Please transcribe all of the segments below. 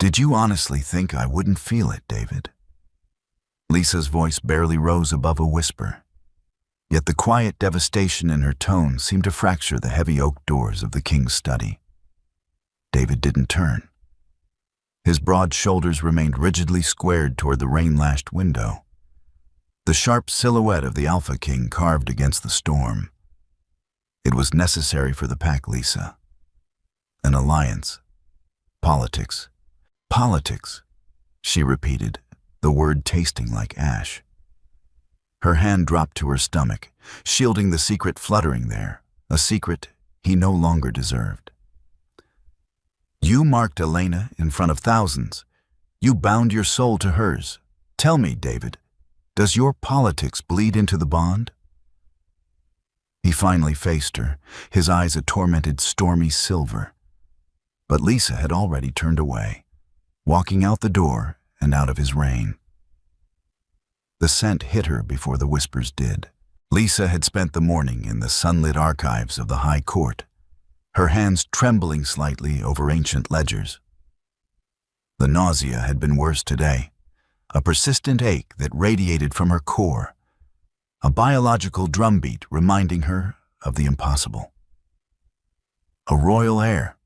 Did you honestly think I wouldn't feel it, David? Lisa's voice barely rose above a whisper, yet the quiet devastation in her tone seemed to fracture the heavy oak doors of the king's study. David didn't turn. His broad shoulders remained rigidly squared toward the rain-lashed window, the sharp silhouette of the Alpha King carved against the storm. It was necessary for the pack, Lisa. An alliance. Politics. Politics, she repeated, the word tasting like ash. Her hand dropped to her stomach, shielding the secret fluttering there, a secret he no longer deserved. You marked Elena in front of thousands. You bound your soul to hers. Tell me, David, does your politics bleed into the bond? He finally faced her, his eyes a tormented, stormy silver. But Lisa had already turned away, walking out the door and out of his reign. The scent hit her before the whispers did. Lisa had spent the morning in the sunlit archives of the High Court, her hands trembling slightly over ancient ledgers. The nausea had been worse today, a persistent ache that radiated from her core, a biological drumbeat reminding her of the impossible. A royal heir,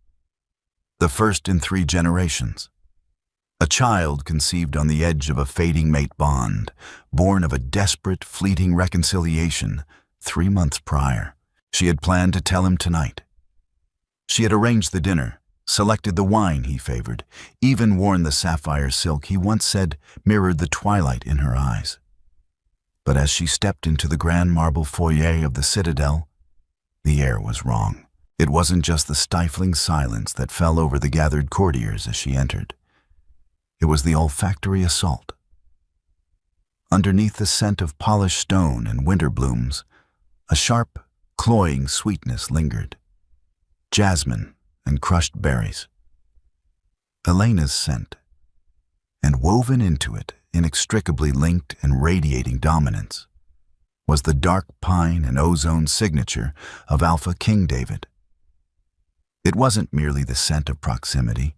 the first in 3 generations. A child conceived on the edge of a fading mate bond, born of a desperate, fleeting reconciliation 3 months prior. She had planned to tell him tonight. She had arranged the dinner, selected the wine he favored, even worn the sapphire silk he once said mirrored the twilight in her eyes. But as she stepped into the grand marble foyer of the Citadel, the air was wrong. It wasn't just the stifling silence that fell over the gathered courtiers as she entered. It was the olfactory assault. Underneath the scent of polished stone and winter blooms, a sharp, cloying sweetness lingered. Jasmine and crushed berries. Elena's scent, and woven into it, inextricably linked and radiating dominance, was the dark pine and ozone signature of Alpha King David. It wasn't merely the scent of proximity.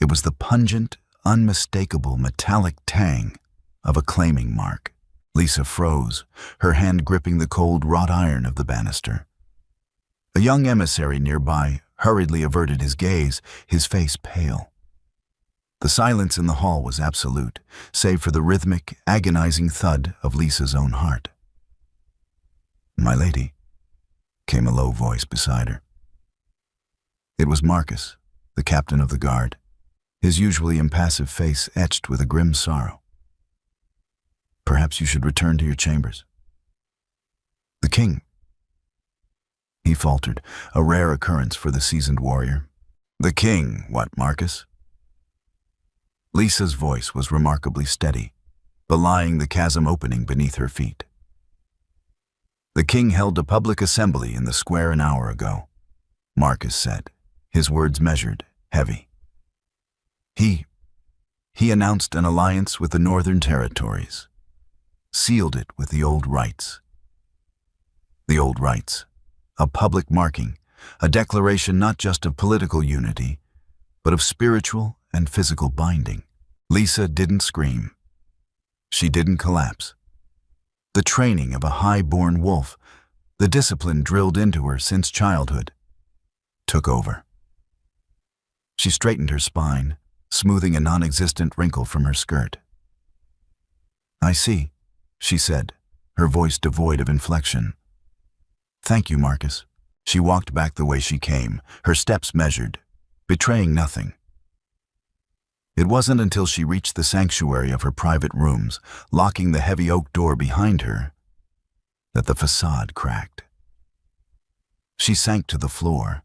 It was the pungent, unmistakable metallic tang of a claiming mark. Lisa froze, her hand gripping the cold wrought iron of the banister. A young emissary nearby hurriedly averted his gaze, his face pale. The silence in the hall was absolute, save for the rhythmic, agonizing thud of Lisa's own heart. "My lady," came a low voice beside her. It was Marcus, the captain of the guard, his usually impassive face etched with a grim sorrow. "Perhaps you should return to your chambers." "The king," he faltered, a rare occurrence for the seasoned warrior. "The king, what, Marcus?" Lisa's voice was remarkably steady, belying the chasm opening beneath her feet. "The king held a public assembly in the square an hour ago," Marcus said, his words measured, heavy. He announced an alliance with the Northern Territories, sealed it with the old rites. The old rites. A public marking, a declaration not just of political unity, but of spiritual and physical binding. Lisa didn't scream. She didn't collapse. The training of a high-born wolf, the discipline drilled into her since childhood, took over. She straightened her spine, smoothing a non-existent wrinkle from her skirt. "I see," she said, her voice devoid of inflection. "Thank you, Marcus." She walked back the way she came, her steps measured, betraying nothing. It wasn't until she reached the sanctuary of her private rooms, locking the heavy oak door behind her, that the facade cracked. She sank to the floor,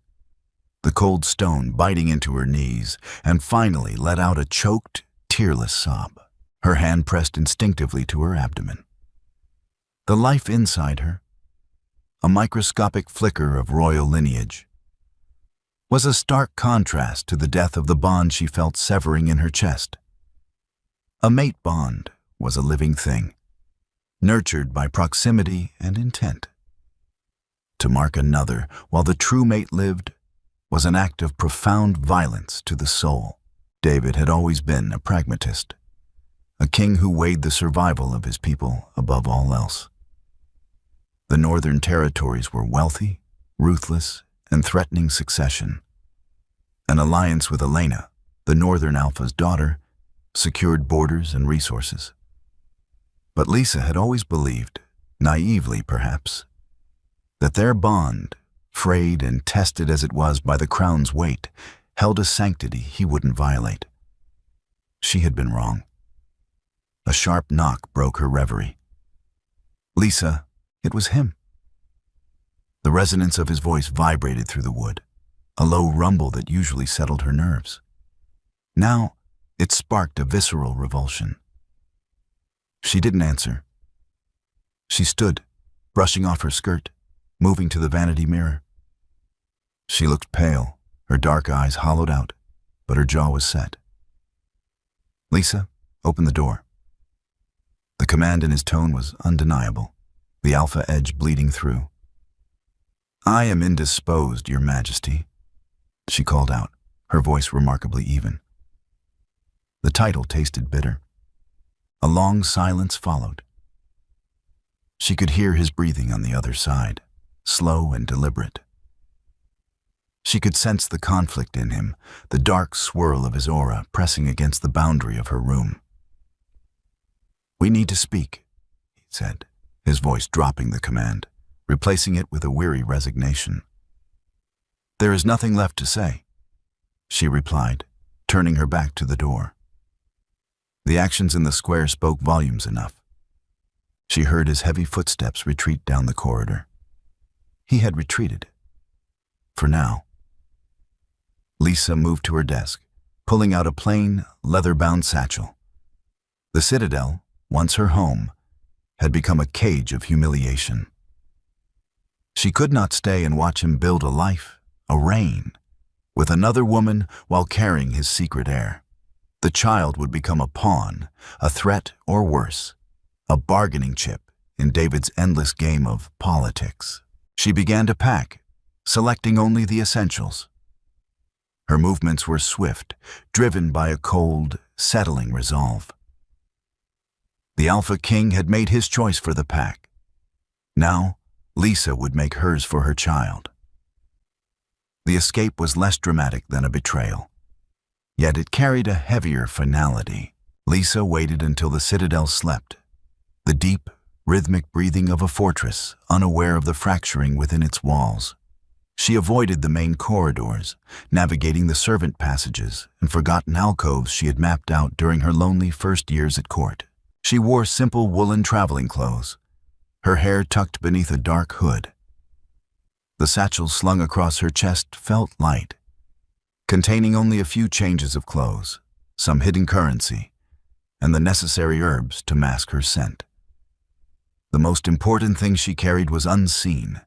the cold stone biting into her knees, and finally let out a choked, tearless sob. Her hand pressed instinctively to her abdomen. The life inside her, a microscopic flicker of royal lineage, was a stark contrast to the death of the bond she felt severing in her chest. A mate bond was a living thing, nurtured by proximity and intent. To mark another while the true mate lived was an act of profound violence to the soul. David had always been a pragmatist, a king who weighed the survival of his people above all else. The northern territories were wealthy, ruthless, and threatening succession. An alliance with Elena, the Northern Alpha's daughter, secured borders and resources. But Lisa had always believed, naively perhaps, that their bond, frayed and tested as it was by the crown's weight, held a sanctity he wouldn't violate. She had been wrong. A sharp knock broke her reverie. Lisa, it was him. The resonance of his voice vibrated through the wood, a low rumble that usually settled her nerves. Now, it sparked a visceral revulsion. She didn't answer. She stood, brushing off her skirt, moving to the vanity mirror. She looked pale, her dark eyes hollowed out, but her jaw was set. Lisa, open the door. The command in his tone was undeniable, the alpha edge bleeding through. I am indisposed, Your Majesty, she called out, her voice remarkably even. The title tasted bitter. A long silence followed. She could hear his breathing on the other side, slow and deliberate. She could sense the conflict in him, the dark swirl of his aura pressing against the boundary of her room. We need to speak, he said, his voice dropping the command, replacing it with a weary resignation. There is nothing left to say, she replied, turning her back to the door. The actions in the square spoke volumes enough. She heard his heavy footsteps retreat down the corridor. He had retreated. For now. Lisa moved to her desk, pulling out a plain, leather-bound satchel. The Citadel, once her home, had become a cage of humiliation. She could not stay and watch him build a life, a reign, with another woman while carrying his secret heir. The child would become a pawn, a threat, or worse, a bargaining chip in David's endless game of politics. She began to pack, selecting only the essentials. Her movements were swift, driven by a cold, settling resolve. The Alpha King had made his choice for the pack. Now, Lisa would make hers for her child. The escape was less dramatic than a betrayal. Yet it carried a heavier finality. Lisa waited until the Citadel slept, the deep, rhythmic breathing of a fortress, unaware of the fracturing within its walls. She avoided the main corridors, navigating the servant passages and forgotten alcoves she had mapped out during her lonely first years at court. She wore simple woolen traveling clothes, her hair tucked beneath a dark hood. The satchel slung across her chest felt light, containing only a few changes of clothes, some hidden currency, and the necessary herbs to mask her scent. The most important thing she carried was unseen,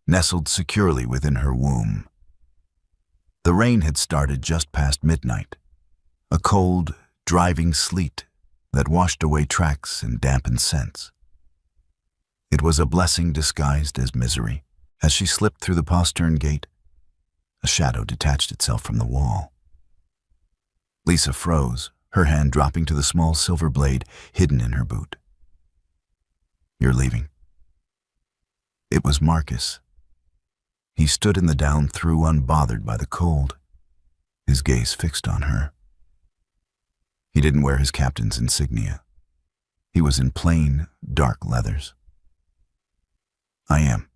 nestled securely within her womb. The rain had started just past midnight, a cold, driving sleet that washed away tracks and dampened scents. It was a blessing disguised as misery. As she slipped through the postern gate, a shadow detached itself from the wall. Lisa froze, her hand dropping to the small silver blade hidden in her boot. You're leaving. It was Marcus. He stood in the down-through unbothered by the cold, his gaze fixed on her. He didn't wear his captain's insignia. He was in plain, dark leathers. I am,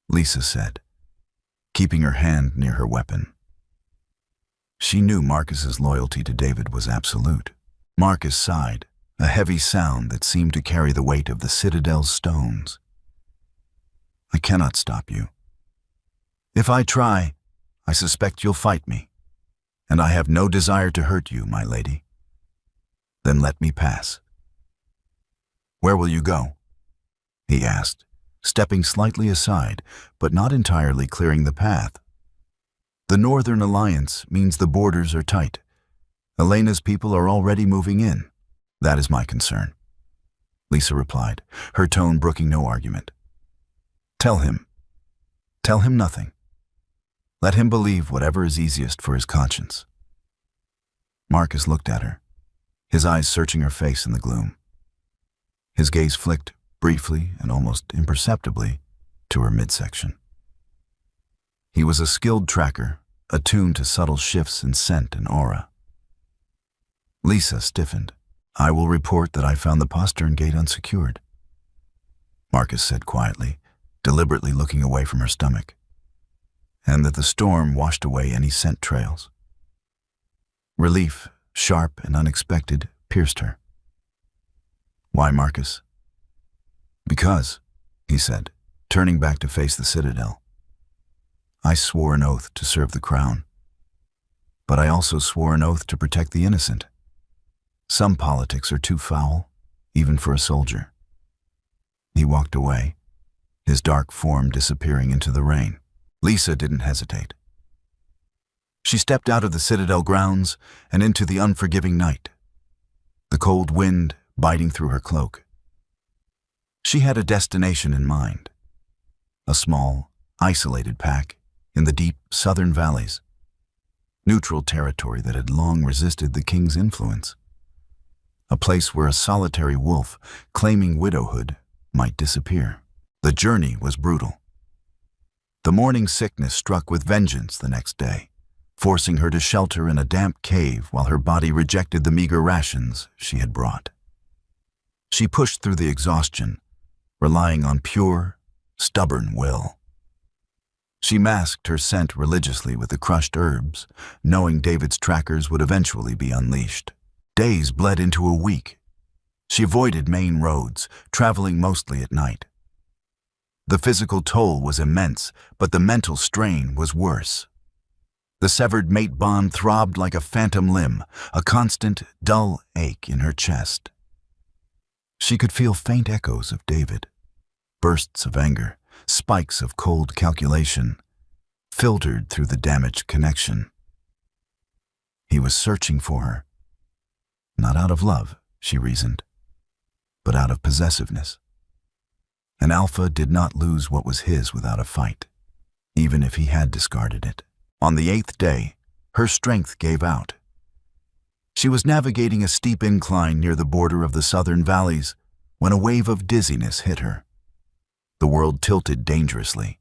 Lisa said, keeping her hand near her weapon. She knew Marcus's loyalty to David was absolute. Marcus sighed, a heavy sound that seemed to carry the weight of the Citadel's stones. I cannot stop you. If I try, I suspect you'll fight me, and I have no desire to hurt you, my lady. Then let me pass. Where will you go? He asked, stepping slightly aside, but not entirely clearing the path. The Northern Alliance means the borders are tight. Elena's people are already moving in. That is my concern, Lisa replied, her tone brooking no argument. Tell him nothing. Let him believe whatever is easiest for his conscience. Marcus looked at her, his eyes searching her face in the gloom. His gaze flicked, briefly and almost imperceptibly, to her midsection. He was a skilled tracker, attuned to subtle shifts in scent and aura. Lisa stiffened. "I will report that I found the postern gate unsecured," Marcus said quietly, deliberately looking away from her stomach, "and that the storm washed away any scent trails." Relief, sharp and unexpected, pierced her. "Why, Marcus?" "Because," he said, turning back to face the citadel, "I swore an oath to serve the crown. But I also swore an oath to protect the innocent. Some politics are too foul, even for a soldier." He walked away, his dark form disappearing into the rain. Lisa didn't hesitate. She stepped out of the citadel grounds and into the unforgiving night, the cold wind biting through her cloak. She had a destination in mind, a small, isolated pack in the deep southern valleys, neutral territory that had long resisted the king's influence, a place where a solitary wolf claiming widowhood might disappear. The journey was brutal. The morning sickness struck with vengeance the next day, forcing her to shelter in a damp cave while her body rejected the meager rations she had brought. She pushed through the exhaustion, relying on pure, stubborn will. She masked her scent religiously with the crushed herbs, knowing David's trackers would eventually be unleashed. Days bled into a week. She avoided main roads, traveling mostly at night. The physical toll was immense, but the mental strain was worse. The severed mate bond throbbed like a phantom limb, a constant, dull ache in her chest. She could feel faint echoes of David, bursts of anger, spikes of cold calculation, filtered through the damaged connection. He was searching for her. Not out of love, she reasoned, but out of possessiveness. An alpha did not lose what was his without a fight, even if he had discarded it. On the 8th day, her strength gave out. She was navigating a steep incline near the border of the southern valleys when a wave of dizziness hit her. The world tilted dangerously.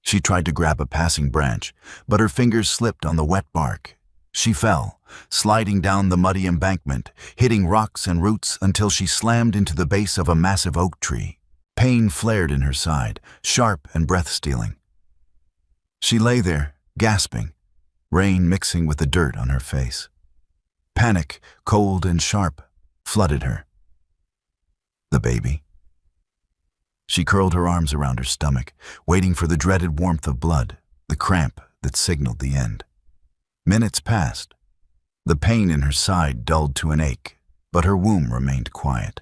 She tried to grab a passing branch, but her fingers slipped on the wet bark. She fell, sliding down the muddy embankment, hitting rocks and roots until she slammed into the base of a massive oak tree. Pain flared in her side, sharp and breath-stealing. She lay there, gasping, rain mixing with the dirt on her face. Panic, cold and sharp, flooded her. The baby. She curled her arms around her stomach, waiting for the dreaded warmth of blood, the cramp that signaled the end. Minutes passed. The pain in her side dulled to an ache, but her womb remained quiet.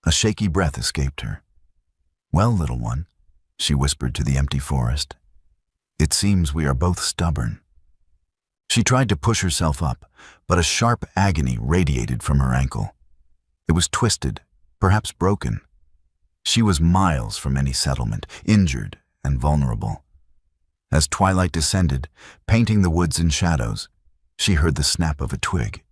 A shaky breath escaped her. "Well, little one," she whispered to the empty forest, "it seems we are both stubborn." She tried to push herself up, but a sharp agony radiated from her ankle. It was twisted, perhaps broken. She was miles from any settlement, injured and vulnerable. As twilight descended, painting the woods in shadows, she heard the snap of a twig.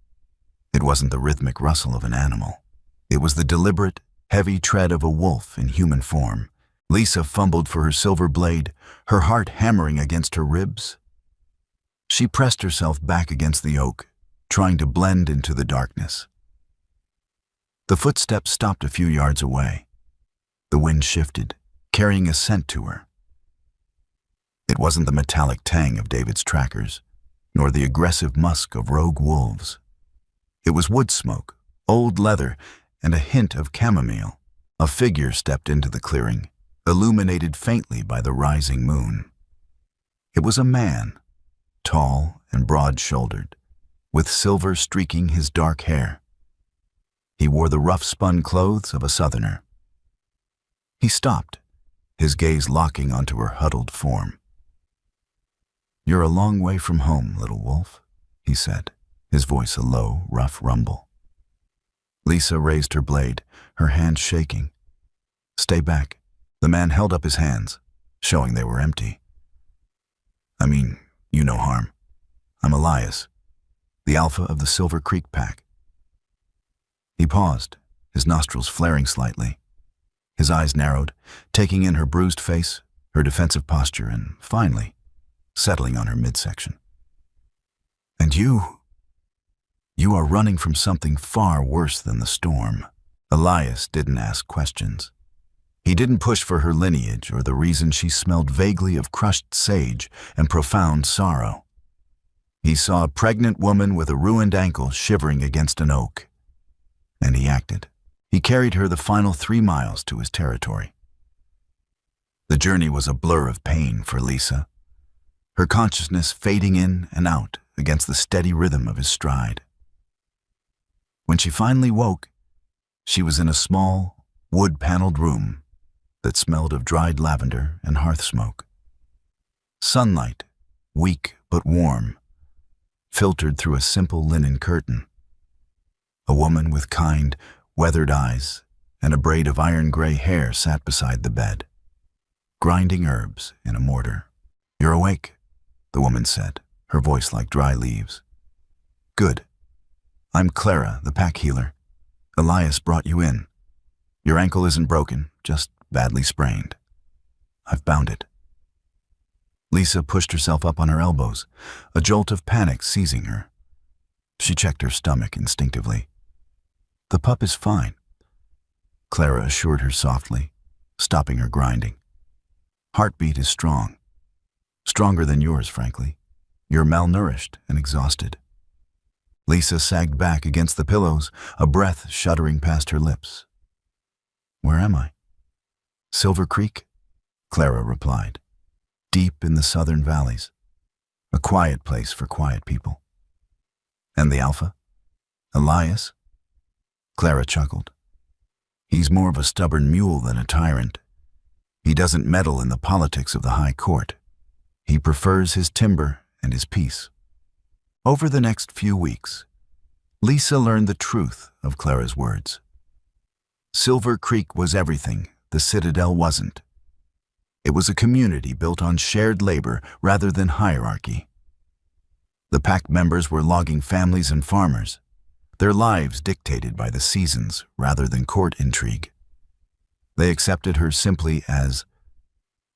It wasn't the rhythmic rustle of an animal. It was the deliberate, heavy tread of a wolf in human form. Lisa fumbled for her silver blade, her heart hammering against her ribs. She pressed herself back against the oak, trying to blend into the darkness. The footsteps stopped a few yards away. The wind shifted, carrying a scent to her. It wasn't the metallic tang of David's trackers, nor the aggressive musk of rogue wolves. It was wood smoke, old leather, and a hint of chamomile. A figure stepped into the clearing, illuminated faintly by the rising moon. It was a man, tall and broad-shouldered, with silver streaking his dark hair. He wore the rough-spun clothes of a southerner. He stopped, his gaze locking onto her huddled form. "You're a long way from home, little wolf," he said, his voice a low, rough rumble. Lisa raised her blade, her hand shaking. "Stay back." The man held up his hands, showing they were empty. "I mean, you no harm. I'm Elias, the alpha of the Silver Creek pack. He paused, his nostrils flaring slightly. His eyes narrowed, taking in her bruised face, her defensive posture, and finally, settling on her midsection. "And you are running from something far worse than the storm." Elias didn't ask questions. He didn't push for her lineage or the reason she smelled vaguely of crushed sage and profound sorrow. He saw a pregnant woman with a ruined ankle shivering against an oak. And he acted. He carried her the final 3 miles to his territory. The journey was a blur of pain for Lisa, her consciousness fading in and out against the steady rhythm of his stride. When she finally woke, she was in a small, wood-paneled room that smelled of dried lavender and hearth smoke. Sunlight, weak but warm, filtered through a simple linen curtain. A woman with kind, weathered eyes and a braid of iron-gray hair sat beside the bed, grinding herbs in a mortar. "You're awake," the woman said, her voice like dry leaves. "Good. I'm Clara, the pack healer. Elias brought you in. Your ankle isn't broken, just badly sprained. I've bound it." Lisa pushed herself up on her elbows, a jolt of panic seizing her. She checked her stomach instinctively. "The pup is fine," Clara assured her softly, stopping her grinding. "Heartbeat is strong. Stronger than yours, frankly. You're malnourished and exhausted." Lisa sagged back against the pillows, a breath shuddering past her lips. "Where am I?" "Silver Creek," Clara replied. "Deep in the southern valleys. A quiet place for quiet people." "And the alpha? Elias?" Clara chuckled. "He's more of a stubborn mule than a tyrant. He doesn't meddle in the politics of the high court. He prefers his timber and his peace." Over the next few weeks, Lisa learned the truth of Clara's words. Silver Creek was everything the Citadel wasn't. It was a community built on shared labor rather than hierarchy. The pack members were logging families and farmers, their lives dictated by the seasons rather than court intrigue. They accepted her simply as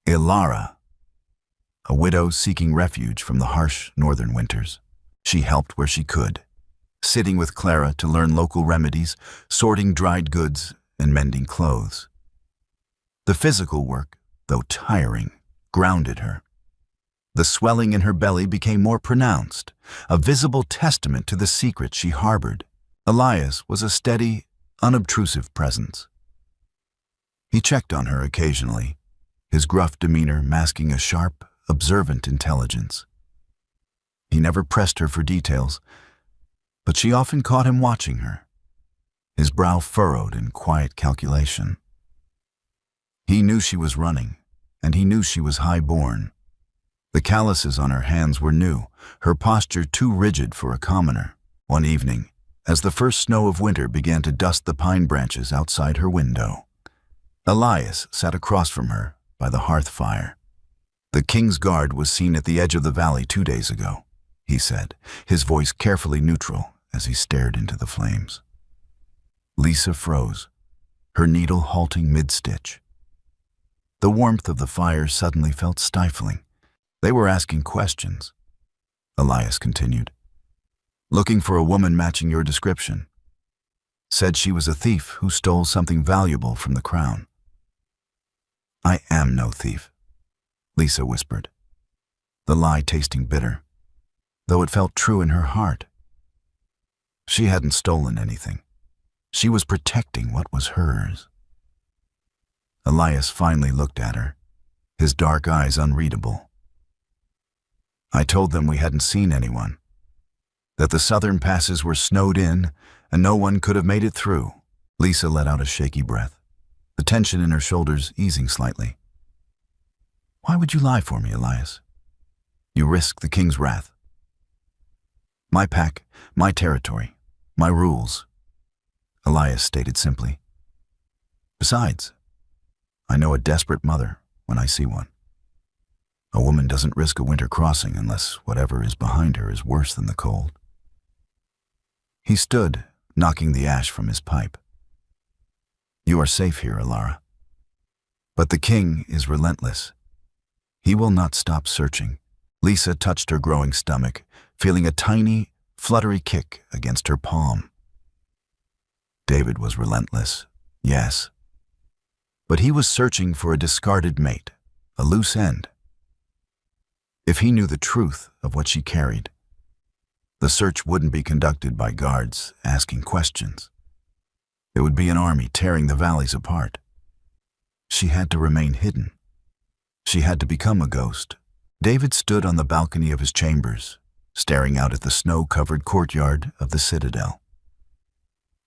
Ilara, a widow seeking refuge from the harsh northern winters. She helped where she could, sitting with Clara to learn local remedies, sorting dried goods, and mending clothes. The physical work, though tiring, grounded her. The swelling in her belly became more pronounced, a visible testament to the secret she harbored. Elias was a steady, unobtrusive presence. He checked on her occasionally, his gruff demeanor masking a sharp, observant intelligence. He never pressed her for details, but she often caught him watching her, his brow furrowed in quiet calculation. He knew she was running, and he knew she was high-born. The calluses on her hands were new, her posture too rigid for a commoner. One evening, as the first snow of winter began to dust the pine branches outside her window, Elias sat across from her by the hearth fire. "The King's Guard was seen at the edge of the valley 2 days ago," he said, his voice carefully neutral as he stared into the flames. Lisa froze, her needle halting mid-stitch. The warmth of the fire suddenly felt stifling. They were asking questions. Elias continued. "Looking for a woman matching your description. Said she was a thief who stole something valuable from the crown." "I am no thief," Lisa whispered, the lie tasting bitter, though it felt true in her heart. She hadn't stolen anything. She was protecting what was hers. Elias finally looked at her, his dark eyes unreadable. "I told them we hadn't seen anyone, that the southern passes were snowed in and no one could have made it through." Lisa let out a shaky breath, the tension in her shoulders easing slightly. "Why would you lie for me, Elias? You risk the king's wrath." "My pack, my territory, my rules," Elias stated simply. "Besides, I know a desperate mother when I see one. A woman doesn't risk a winter crossing unless whatever is behind her is worse than the cold." He stood, knocking the ash from his pipe. "You are safe here, Alara. But the king is relentless. He will not stop searching." Lisa touched her growing stomach, feeling a tiny, fluttery kick against her palm. David was relentless, yes. But he was searching for a discarded mate, a loose end. If he knew the truth of what she carried, the search wouldn't be conducted by guards asking questions. It would be an army tearing the valleys apart. She had to remain hidden. She had to become a ghost. David stood on the balcony of his chambers, staring out at the snow-covered courtyard of the citadel.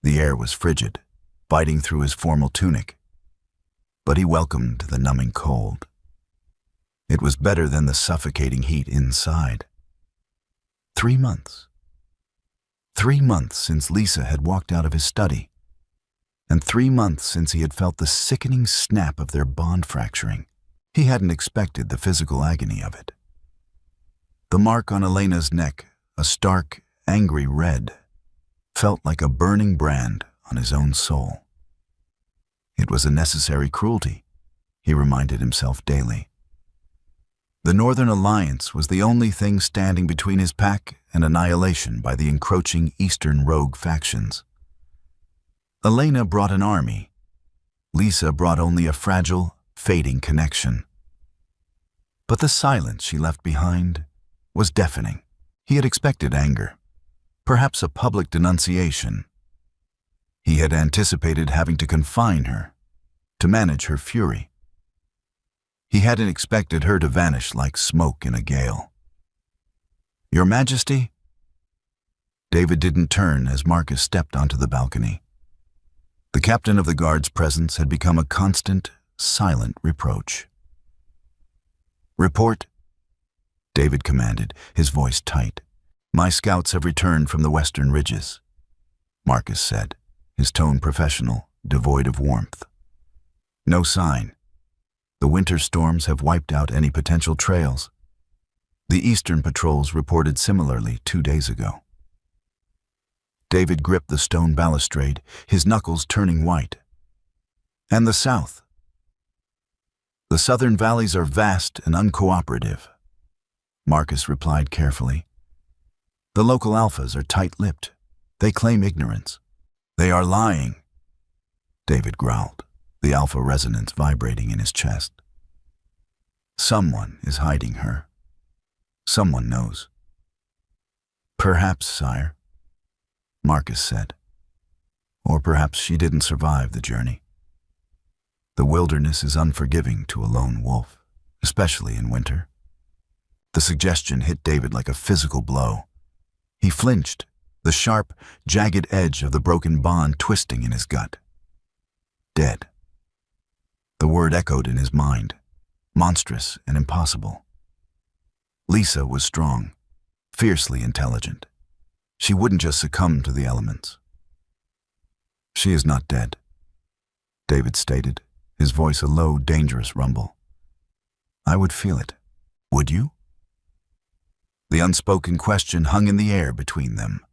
The air was frigid, biting through his formal tunic, but he welcomed the numbing cold. It was better than the suffocating heat inside. 3 months. 3 months since Lisa had walked out of his study, and 3 months since he had felt the sickening snap of their bond fracturing. He hadn't expected the physical agony of it. The mark on Elena's neck, a stark, angry red, felt like a burning brand on his own soul. It was a necessary cruelty, he reminded himself daily. The Northern Alliance was the only thing standing between his pack and annihilation by the encroaching Eastern rogue factions. Elena brought an army. Lisa brought only a fragile, fading connection. But the silence she left behind was deafening. He had expected anger, perhaps a public denunciation. He had anticipated having to confine her, to manage her fury. He hadn't expected her to vanish like smoke in a gale. "Your Majesty?" David didn't turn as Marcus stepped onto the balcony. The captain of the guard's presence had become a constant, silent reproach. "Report," David commanded, his voice tight. "My scouts have returned from the western ridges," Marcus said, his tone professional, devoid of warmth. "No sign. The winter storms have wiped out any potential trails. The eastern patrols reported similarly 2 days ago." David gripped the stone balustrade, his knuckles turning white. "And the south?" "The southern valleys are vast and uncooperative," Marcus replied carefully. "The local alphas are tight-lipped. They claim ignorance." "They are lying," David growled, the alpha resonance vibrating in his chest. "Someone is hiding her. Someone knows." "Perhaps, sire," Marcus said. "Or perhaps she didn't survive the journey. The wilderness is unforgiving to a lone wolf, especially in winter." The suggestion hit David like a physical blow. He flinched, the sharp, jagged edge of the broken bond twisting in his gut. Dead. The word echoed in his mind, monstrous and impossible. Lisa was strong, fiercely intelligent. She wouldn't just succumb to the elements. "She is not dead," David stated, his voice a low, dangerous rumble. "I would feel it. Would you?" The unspoken question hung in the air between them.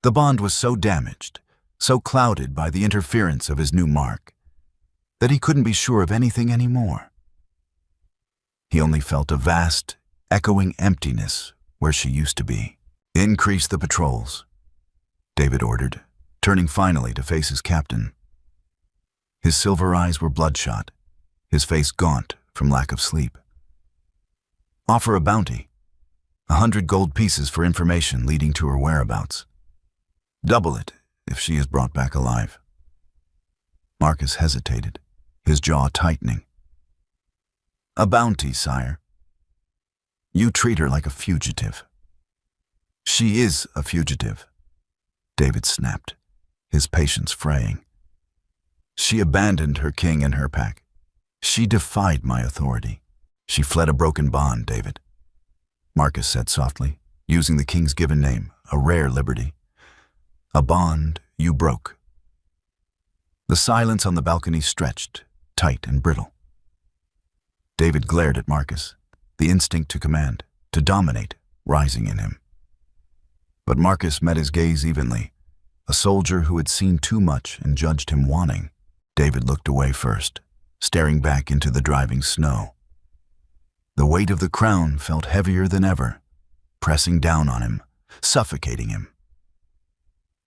The bond was so damaged, so clouded by the interference of his new mark, that he couldn't be sure of anything anymore. He only felt a vast, echoing emptiness where she used to be. "Increase the patrols," David ordered, turning finally to face his captain. His silver eyes were bloodshot, his face gaunt from lack of sleep. "Offer a bounty. 100 gold pieces for information leading to her whereabouts. Double it if she is brought back alive." Marcus hesitated, his jaw tightening. "A bounty, sire." "You treat her like a fugitive." "She is a fugitive," David snapped, his patience fraying. "She abandoned her king and her pack. She defied my authority. She fled a broken bond, David," Marcus said softly, using the king's given name, a rare liberty. "A bond you broke." The silence on the balcony stretched, tight and brittle. David glared at Marcus, the instinct to command, to dominate, rising in him. But Marcus met his gaze evenly, a soldier who had seen too much and judged him wanting. David looked away first, staring back into the driving snow. The weight of the crown felt heavier than ever, pressing down on him, suffocating him.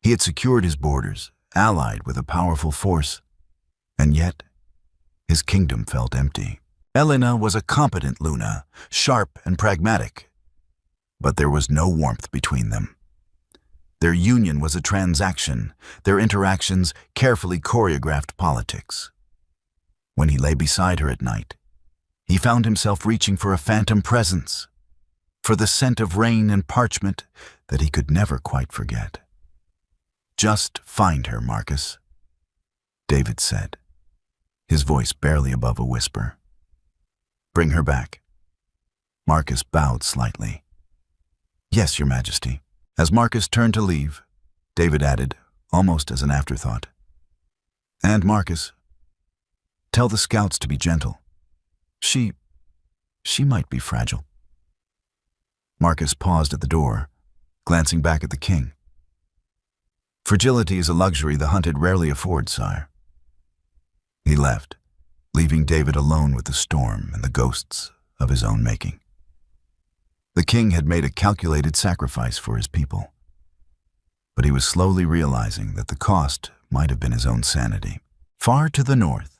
He had secured his borders, allied with a powerful force, and yet his kingdom felt empty. Elena was a competent Luna, sharp and pragmatic, but there was no warmth between them. Their union was a transaction, their interactions carefully choreographed politics. When he lay beside her at night, he found himself reaching for a phantom presence, for the scent of rain and parchment that he could never quite forget. "Just find her, Marcus," David said, his voice barely above a whisper. "Bring her back." Marcus bowed slightly. "Yes, Your Majesty." As Marcus turned to leave, David added, almost as an afterthought, "And Marcus, tell the scouts to be gentle. She might be fragile." Marcus paused at the door, glancing back at the king. "Fragility is a luxury the hunted rarely afford, sire." He left, leaving David alone with the storm and the ghosts of his own making. The king had made a calculated sacrifice for his people, but he was slowly realizing that the cost might have been his own sanity. Far to the north,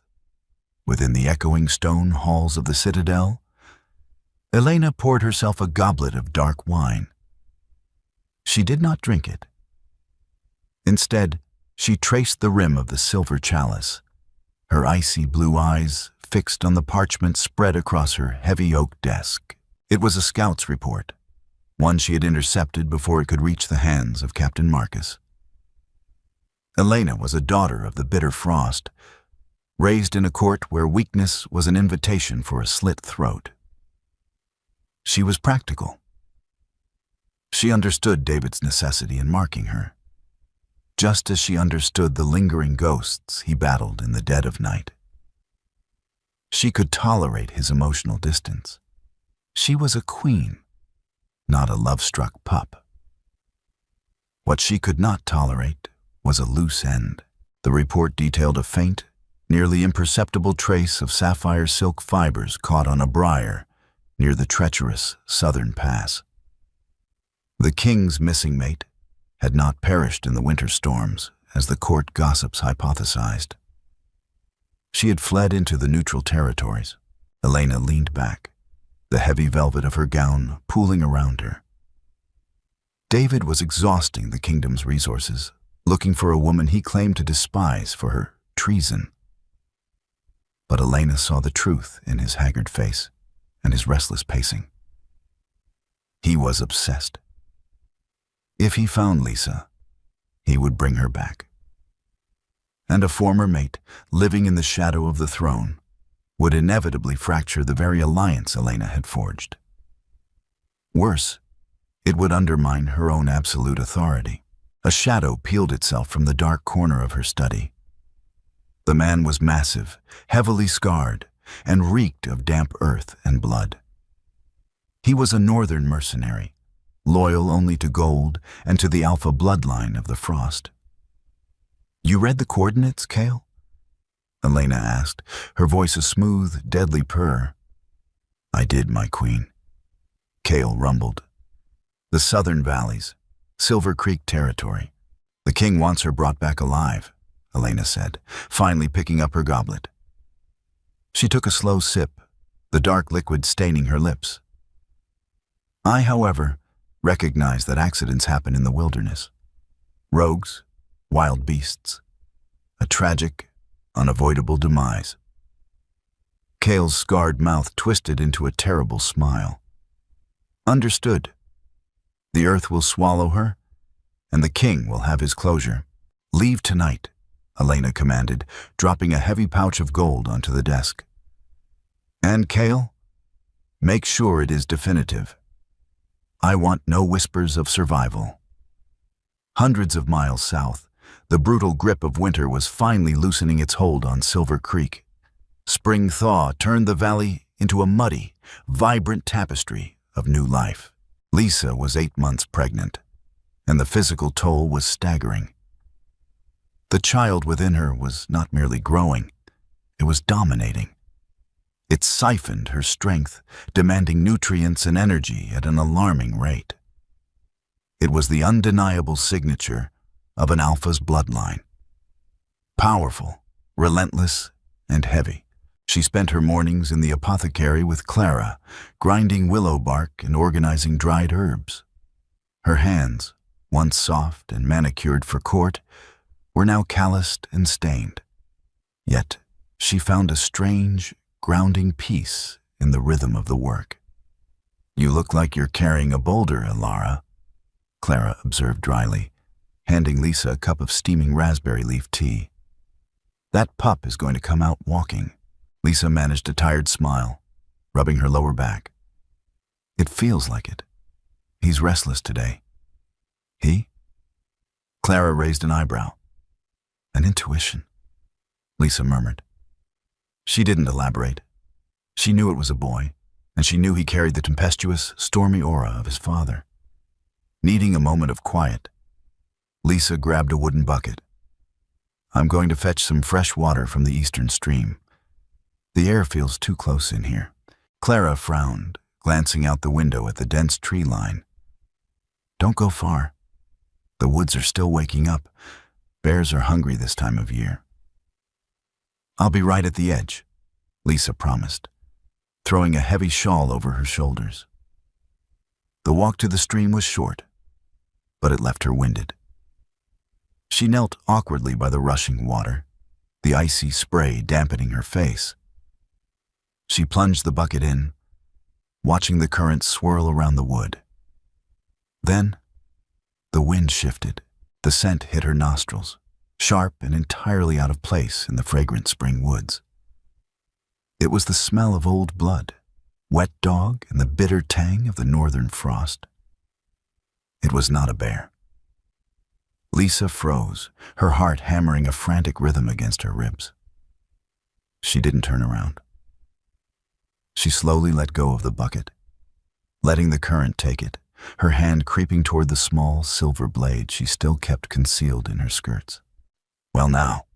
within the echoing stone halls of the citadel, Elena poured herself a goblet of dark wine. She did not drink it. Instead, she traced the rim of the silver chalice, her icy blue eyes fixed on the parchment spread across her heavy oak desk. It was a scout's report, one she had intercepted before it could reach the hands of Captain Marcus. Elena was a daughter of the bitter frost, raised in a court where weakness was an invitation for a slit throat. She was practical. She understood David's necessity in marking her, just as she understood the lingering ghosts he battled in the dead of night. She could tolerate his emotional distance. She was a queen, not a love-struck pup. What she could not tolerate was a loose end. The report detailed a faint, nearly imperceptible trace of sapphire silk fibers caught on a briar near the treacherous southern pass. The king's missing mate had not perished in the winter storms, as the court gossips hypothesized. She had fled into the neutral territories. Elena leaned back, the heavy velvet of her gown pooling around her. David was exhausting the kingdom's resources, looking for a woman he claimed to despise for her treason. But Elena saw the truth in his haggard face and his restless pacing. He was obsessed. If he found Lisa, he would bring her back. And a former mate, living in the shadow of the throne, would inevitably fracture the very alliance Elena had forged. Worse, it would undermine her own absolute authority. A shadow peeled itself from the dark corner of her study. The man was massive, heavily scarred, and reeked of damp earth and blood. He was a northern mercenary, loyal only to gold and to the alpha bloodline of the Frost. "You read the coordinates, Kale?" Elena asked, her voice a smooth, deadly purr. "I did, my queen," Kale rumbled. "The southern valleys, Silver Creek territory. The king wants her brought back alive," Elena said, finally picking up her goblet. She took a slow sip, the dark liquid staining her lips. "I, however, recognize that accidents happen in the wilderness. Rogues, wild beasts, a tragic, unavoidable demise." Kale's scarred mouth twisted into a terrible smile. "Understood. The earth will swallow her, and the king will have his closure. Leave tonight," Elena commanded, dropping a heavy pouch of gold onto the desk. "And Kale, make sure it is definitive. I want no whispers of survival." Hundreds of miles south, the brutal grip of winter was finally loosening its hold on Silver Creek. Spring thaw turned the valley into a muddy, vibrant tapestry of new life. Lisa was 8 months pregnant, and the physical toll was staggering. The child within her was not merely growing, it was dominating. It siphoned her strength, demanding nutrients and energy at an alarming rate. It was the undeniable signature of an alpha's bloodline. Powerful, relentless, and heavy. She spent her mornings in the apothecary with Clara, grinding willow bark and organizing dried herbs. Her hands, once soft and manicured for court, were now calloused and stained. Yet she found a strange, grounding peace in the rhythm of the work. "You look like you're carrying a boulder, Elara," Clara observed dryly, handing Lisa a cup of steaming raspberry leaf tea. "That pup is going to come out walking." Lisa managed a tired smile, rubbing her lower back. "It feels like it. He's restless today." "He?" Clara raised an eyebrow. "An intuition," Lisa murmured. She didn't elaborate. She knew it was a boy, and she knew he carried the tempestuous, stormy aura of his father. Needing a moment of quiet, Lisa grabbed a wooden bucket. "I'm going to fetch some fresh water from the eastern stream. The air feels too close in here." Clara frowned, glancing out the window at the dense tree line. "Don't go far. The woods are still waking up. Bears are hungry this time of year." "I'll be right at the edge," Lisa promised, throwing a heavy shawl over her shoulders. The walk to the stream was short, but it left her winded. She knelt awkwardly by the rushing water, the icy spray dampening her face. She plunged the bucket in, watching the current swirl around the wood. Then, the wind shifted. The scent hit her nostrils, sharp and entirely out of place in the fragrant spring woods. It was the smell of old blood, wet dog, and the bitter tang of the northern frost. It was not a bear. Lisa froze, her heart hammering a frantic rhythm against her ribs. She didn't turn around. She slowly let go of the bucket, letting the current take it, her hand creeping toward the small silver blade she still kept concealed in her skirts. "Well now,"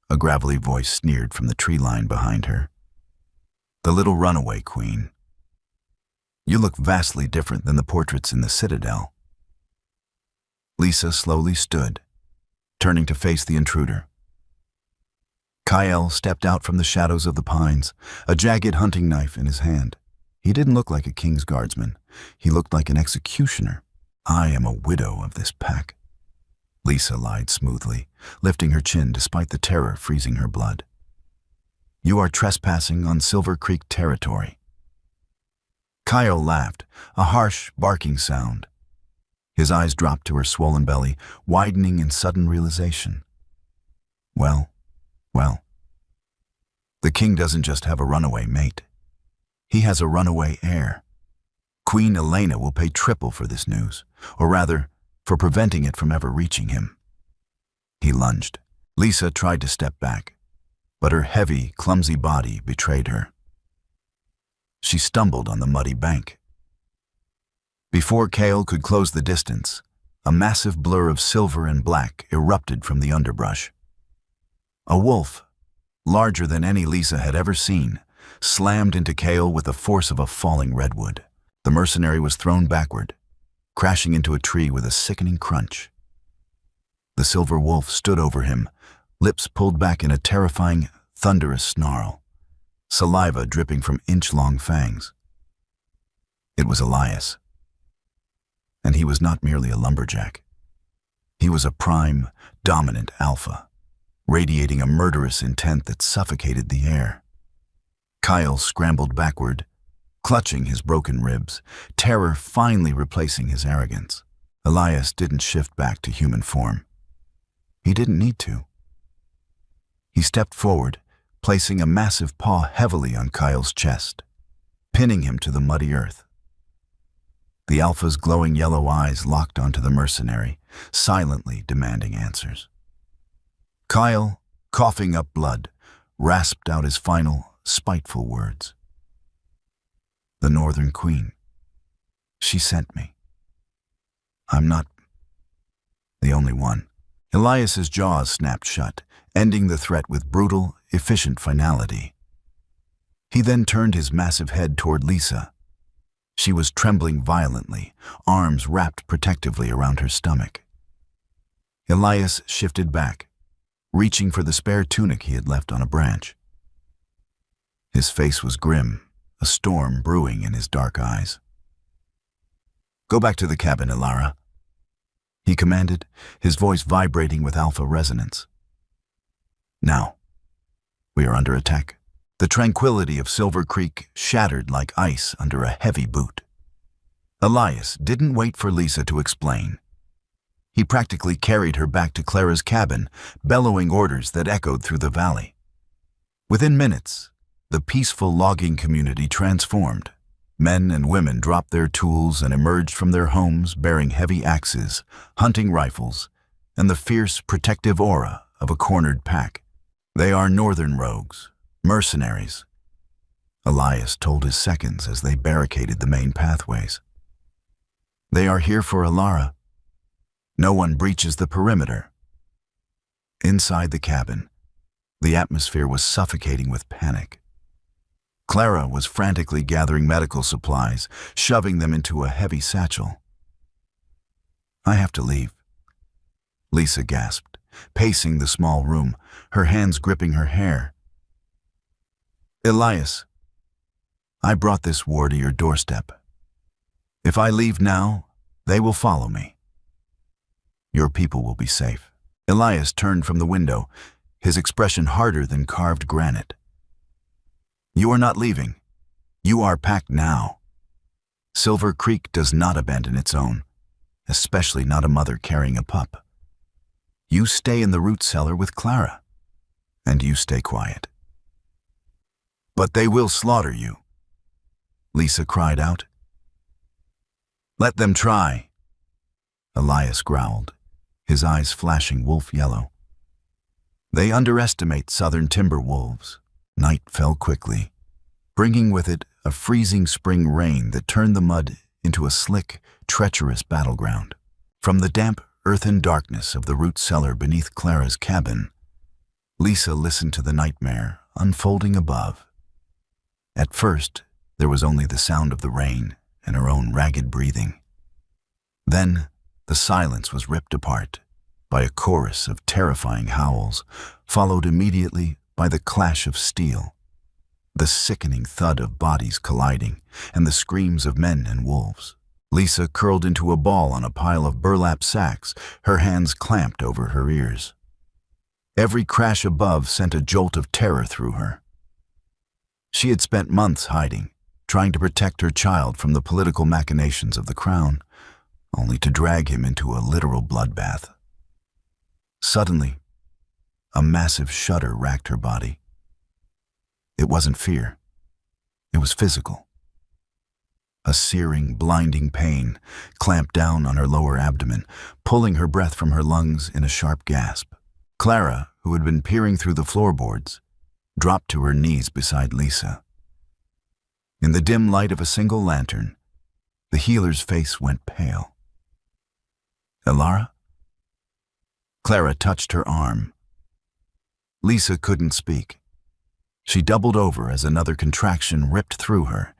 a gravelly voice sneered from the tree line behind her. "The little runaway queen. You look vastly different than the portraits in the citadel." Lisa slowly stood, turning to face the intruder. Kyle stepped out from the shadows of the pines, a jagged hunting knife in his hand. He didn't look like a king's guardsman. He looked like an executioner. "I am a widow of this pack," Lisa lied smoothly, lifting her chin despite the terror freezing her blood. "You are trespassing on Silver Creek territory." Kyle laughed, a harsh, barking sound. His eyes dropped to her swollen belly, widening in sudden realization. Well, the king doesn't just have a runaway mate. He has a runaway heir. Queen Elena will pay triple for this news, or rather, for preventing it from ever reaching him. He lunged. Lisa tried to step back, but her heavy, clumsy body betrayed her. She stumbled on the muddy bank. Before Kale could close the distance, a massive blur of silver and black erupted from the underbrush. A wolf, larger than any Lisa had ever seen, slammed into Kale with the force of a falling redwood. The mercenary was thrown backward, crashing into a tree with a sickening crunch. The silver wolf stood over him, lips pulled back in a terrifying, thunderous snarl, saliva dripping from inch-long fangs. It was Elias. And he was not merely a lumberjack. He was a prime, dominant alpha, radiating a murderous intent that suffocated the air. Kyle scrambled backward, clutching his broken ribs, terror finally replacing his arrogance. Elias didn't shift back to human form. He didn't need to. He stepped forward, placing a massive paw heavily on Kyle's chest, pinning him to the muddy earth. The alpha's glowing yellow eyes locked onto the mercenary, silently demanding answers. Kyle, coughing up blood, rasped out his final, spiteful words. "The Northern Queen. She sent me. I'm not The only one. Elias's jaws snapped shut, ending the threat with brutal, efficient finality. He then turned his massive head toward Lisa. She was trembling violently, arms wrapped protectively around her stomach. Elias shifted back, reaching for the spare tunic he had left on a branch. His face was grim, a storm brewing in his dark eyes. "Go back to the cabin, Ilara," he commanded, his voice vibrating with alpha resonance. "Now, we are under attack." The tranquility of Silver Creek shattered like ice under a heavy boot. Elias didn't wait for Lisa to explain. He practically carried her back to Clara's cabin, bellowing orders that echoed through the valley. Within minutes, the peaceful logging community transformed. Men and women dropped their tools and emerged from their homes bearing heavy axes, hunting rifles, and the fierce, protective aura of a cornered pack. "They are northern rogues, mercenaries," Elias told his seconds as they barricaded the main pathways. "They are here for Ilara. No one breaches the perimeter." Inside the cabin, the atmosphere was suffocating with panic. Clara was frantically gathering medical supplies, shoving them into a heavy satchel. "I have to leave," Lisa gasped, pacing the small room, her hands gripping her hair. "Elias, I brought this war to your doorstep. If I leave now, they will follow me. Your people will be safe." Elias turned from the window, his expression harder than carved granite. "You are not leaving. You are packed now. Silver Creek does not abandon its own, especially not a mother carrying a pup. You stay in the root cellar with Clara, and you stay quiet." "But they will slaughter you," Lisa cried out. "Let them try," Elias growled, his eyes flashing wolf yellow. "They underestimate southern timber wolves." Night fell quickly, bringing with it a freezing spring rain that turned the mud into a slick, treacherous battleground. From the damp, earthen darkness of the root cellar beneath Clara's cabin, Lisa listened to the nightmare unfolding above. At first, there was only the sound of the rain and her own ragged breathing. Then, the silence was ripped apart by a chorus of terrifying howls, followed immediately by the clash of steel, the sickening thud of bodies colliding, and the screams of men and wolves. Lisa curled into a ball on a pile of burlap sacks, her hands clamped over her ears. Every crash above sent a jolt of terror through her. She had spent months hiding, trying to protect her child from the political machinations of the crown, only to drag him into a literal bloodbath. Suddenly, a massive shudder racked her body. It wasn't fear. It was physical. A searing, blinding pain clamped down on her lower abdomen, pulling her breath from her lungs in a sharp gasp. Clara, who had been peering through the floorboards, dropped to her knees beside Lisa. In the dim light of a single lantern, the healer's face went pale. "Ilara?" Clara touched her arm. Lisa couldn't speak. She doubled over as another contraction ripped through her,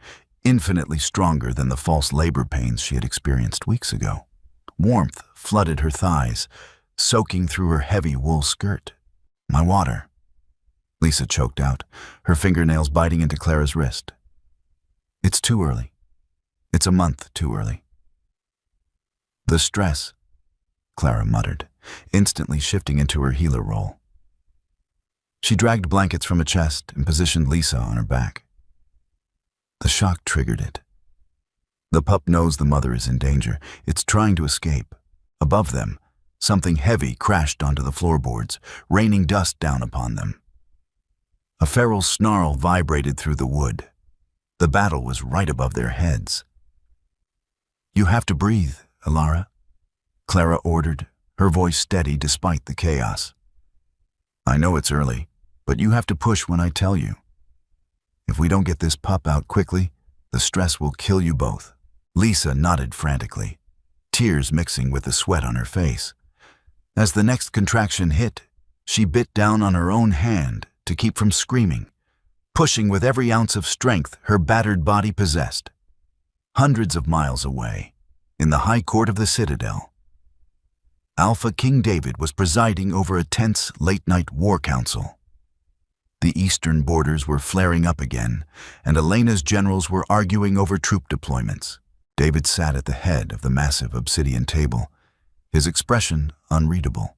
infinitely stronger than the false labor pains she had experienced weeks ago. Warmth flooded her thighs, soaking through her heavy wool skirt. "My water," Lisa choked out, her fingernails biting into Clara's wrist. "It's too early. It's a month too early." "The stress," Clara muttered, instantly shifting into her healer role. She dragged blankets from a chest and positioned Lisa on her back. The shock triggered it. The pup knows the mother is in danger. It's trying to escape. Above them, something heavy crashed onto the floorboards, raining dust down upon them. A feral snarl vibrated through the wood. The battle was right above their heads. "You have to breathe, Ilara," Clara ordered, her voice steady despite the chaos. "I know it's early, but you have to push when I tell you. If we don't get this pup out quickly, the stress will kill you both." Lisa nodded frantically, tears mixing with the sweat on her face. As the next contraction hit, she bit down on her own hand to keep from screaming, pushing with every ounce of strength her battered body possessed. Hundreds of miles away, in the high court of the Citadel, Alpha King David was presiding over a tense late-night war council. The eastern borders were flaring up again, and Elena's generals were arguing over troop deployments. David sat at the head of the massive obsidian table, his expression unreadable.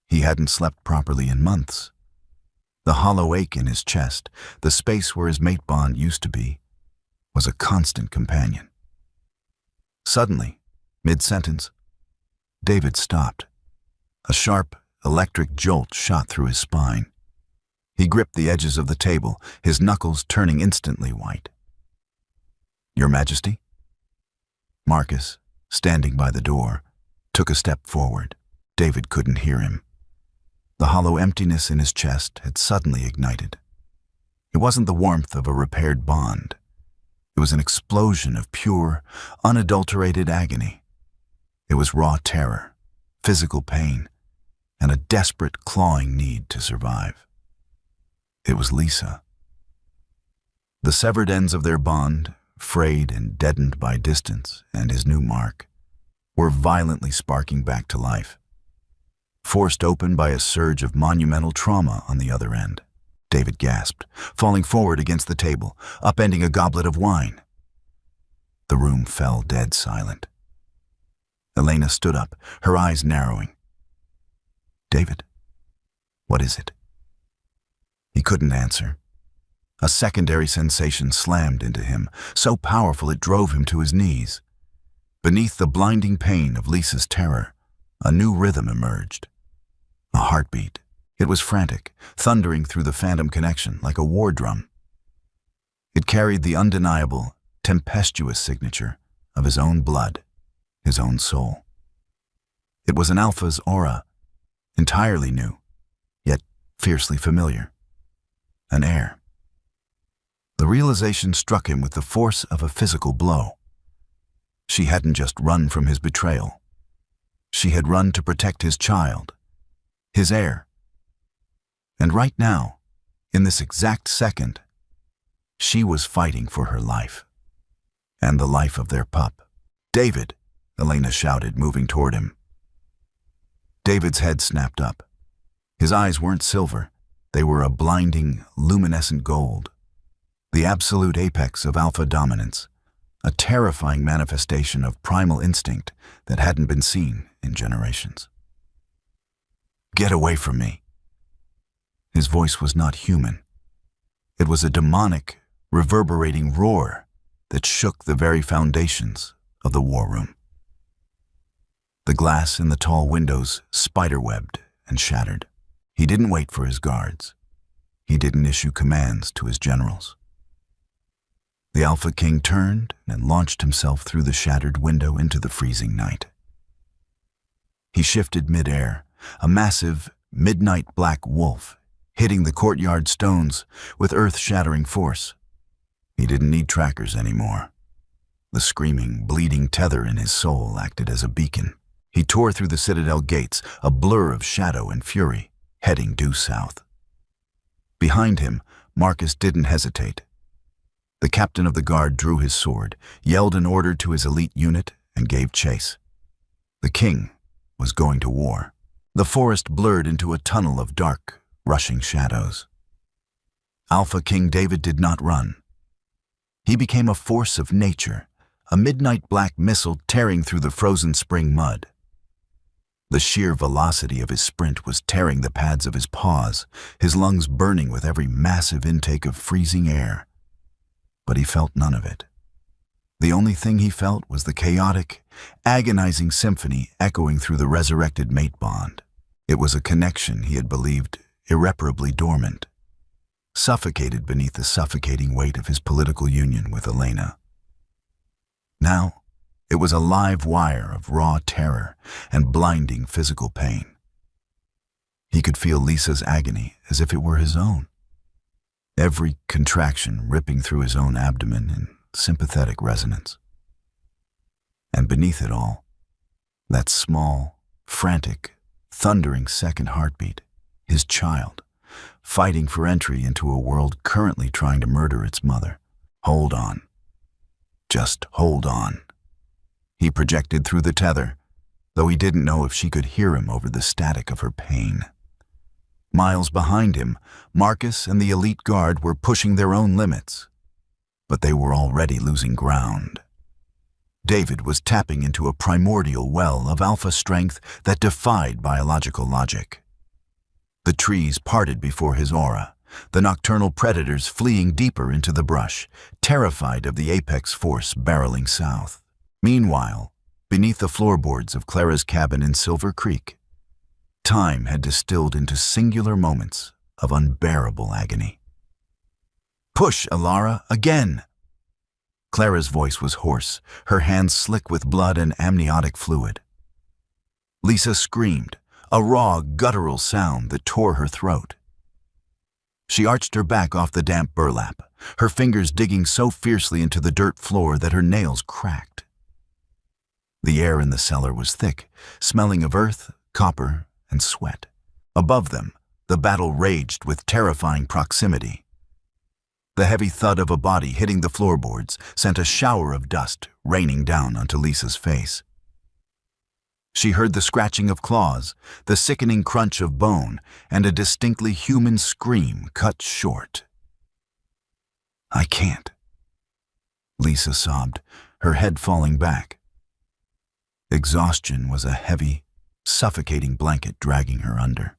He hadn't slept properly in months. The hollow ache in his chest, the space where his mate bond used to be, was a constant companion. Suddenly, mid-sentence, David stopped. A sharp, electric jolt shot through his spine. He gripped the edges of the table, his knuckles turning instantly white. "Your Majesty?" Marcus, standing by the door, took a step forward. David couldn't hear him. The hollow emptiness in his chest had suddenly ignited. It wasn't the warmth of a repaired bond. It was an explosion of pure, unadulterated agony. It was raw terror, physical pain, and a desperate, clawing need to survive. It was Lisa. The severed ends of their bond, frayed and deadened by distance and his new mark, were violently sparking back to life, forced open by a surge of monumental trauma on the other end. David gasped, falling forward against the table, upending a goblet of wine. The room fell dead silent. Elena stood up, her eyes narrowing. "David, what is it?" He couldn't answer. A secondary sensation slammed into him, so powerful it drove him to his knees. Beneath the blinding pain of Lisa's terror, a new rhythm emerged. A heartbeat. It was frantic, thundering through the phantom connection like a war drum. It carried the undeniable, tempestuous signature of his own blood, his own soul. It was an Alpha's aura, entirely new, yet fiercely familiar. An heir. The realization struck him with the force of a physical blow. She hadn't just run from his betrayal. She had run to protect his child, his heir. And right now, in this exact second, she was fighting for her life, and the life of their pup. "David!" Elena shouted, moving toward him. David's head snapped up. His eyes weren't silver. They were a blinding, luminescent gold. The absolute apex of alpha dominance, a terrifying manifestation of primal instinct that hadn't been seen in generations. "Get away from me." His voice was not human. It was a demonic, reverberating roar that shook the very foundations of the war room. The glass in the tall windows spiderwebbed and shattered. He didn't wait for his guards. He didn't issue commands to his generals. The Alpha King turned and launched himself through the shattered window into the freezing night. He shifted midair, a massive, midnight black wolf, hitting the courtyard stones with earth-shattering force. He didn't need trackers anymore. The screaming, bleeding tether in his soul acted as a beacon. He tore through the Citadel gates, a blur of shadow and fury, heading due south. Behind him, Marcus didn't hesitate. The captain of the guard drew his sword, yelled an order to his elite unit, and gave chase. The king was going to war. The forest blurred into a tunnel of dark, rushing shadows. Alpha King David did not run. He became a force of nature, a midnight black missile tearing through the frozen spring mud. The sheer velocity of his sprint was tearing the pads of his paws, his lungs burning with every massive intake of freezing air. But he felt none of it. The only thing he felt was the chaotic, agonizing symphony echoing through the resurrected mate bond. It was a connection he had believed irreparably dormant, suffocated beneath the suffocating weight of his political union with Elena. Now, it was a live wire of raw terror and blinding physical pain. He could feel Lisa's agony as if it were his own, every contraction ripping through his own abdomen in sympathetic resonance. And beneath it all, that small, frantic, thundering second heartbeat, his child, fighting for entry into a world currently trying to murder its mother. Hold on. Just hold on. He projected through the tether, though he didn't know if she could hear him over the static of her pain. Miles behind him, Marcus and the elite guard were pushing their own limits, but they were already losing ground. David was tapping into a primordial well of alpha strength that defied biological logic. The trees parted before his aura, the nocturnal predators fleeing deeper into the brush, terrified of the apex force barreling south. Meanwhile, beneath the floorboards of Clara's cabin in Silver Creek, time had distilled into singular moments of unbearable agony. "Push, Alara, again!" Clara's voice was hoarse, her hands slick with blood and amniotic fluid. Lisa screamed, a raw, guttural sound that tore her throat. She arched her back off the damp burlap, her fingers digging so fiercely into the dirt floor that her nails cracked. The air in the cellar was thick, smelling of earth, copper, and sweat. Above them, the battle raged with terrifying proximity. The heavy thud of a body hitting the floorboards sent a shower of dust raining down onto Lisa's face. She heard the scratching of claws, the sickening crunch of bone, and a distinctly human scream cut short. "I can't," Lisa sobbed, her head falling back. Exhaustion was a heavy, suffocating blanket dragging her under.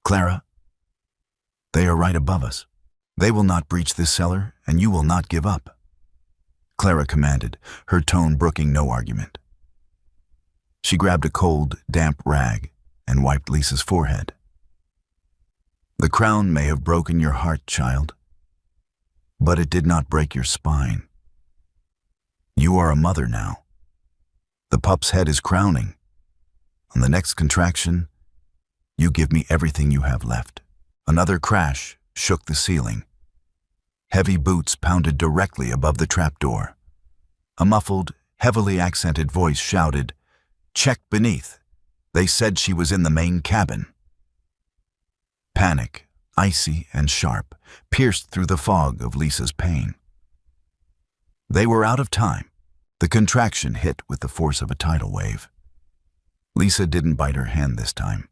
"Clara, they are right above us. They will not breach this cellar, and you will not give up," Clara commanded, her tone brooking no argument. She grabbed a cold, damp rag and wiped Lisa's forehead. "The crown may have broken your heart, child, but it did not break your spine. You are a mother now. The pup's head is crowning. On the next contraction, you give me everything you have left." Another crash shook the ceiling. Heavy boots pounded directly above the trapdoor. A muffled, heavily accented voice shouted, "Check beneath. They said she was in the main cabin." Panic, icy and sharp, pierced through the fog of Lisa's pain. They were out of time. The contraction hit with the force of a tidal wave. Lisa didn't bite her hand this time.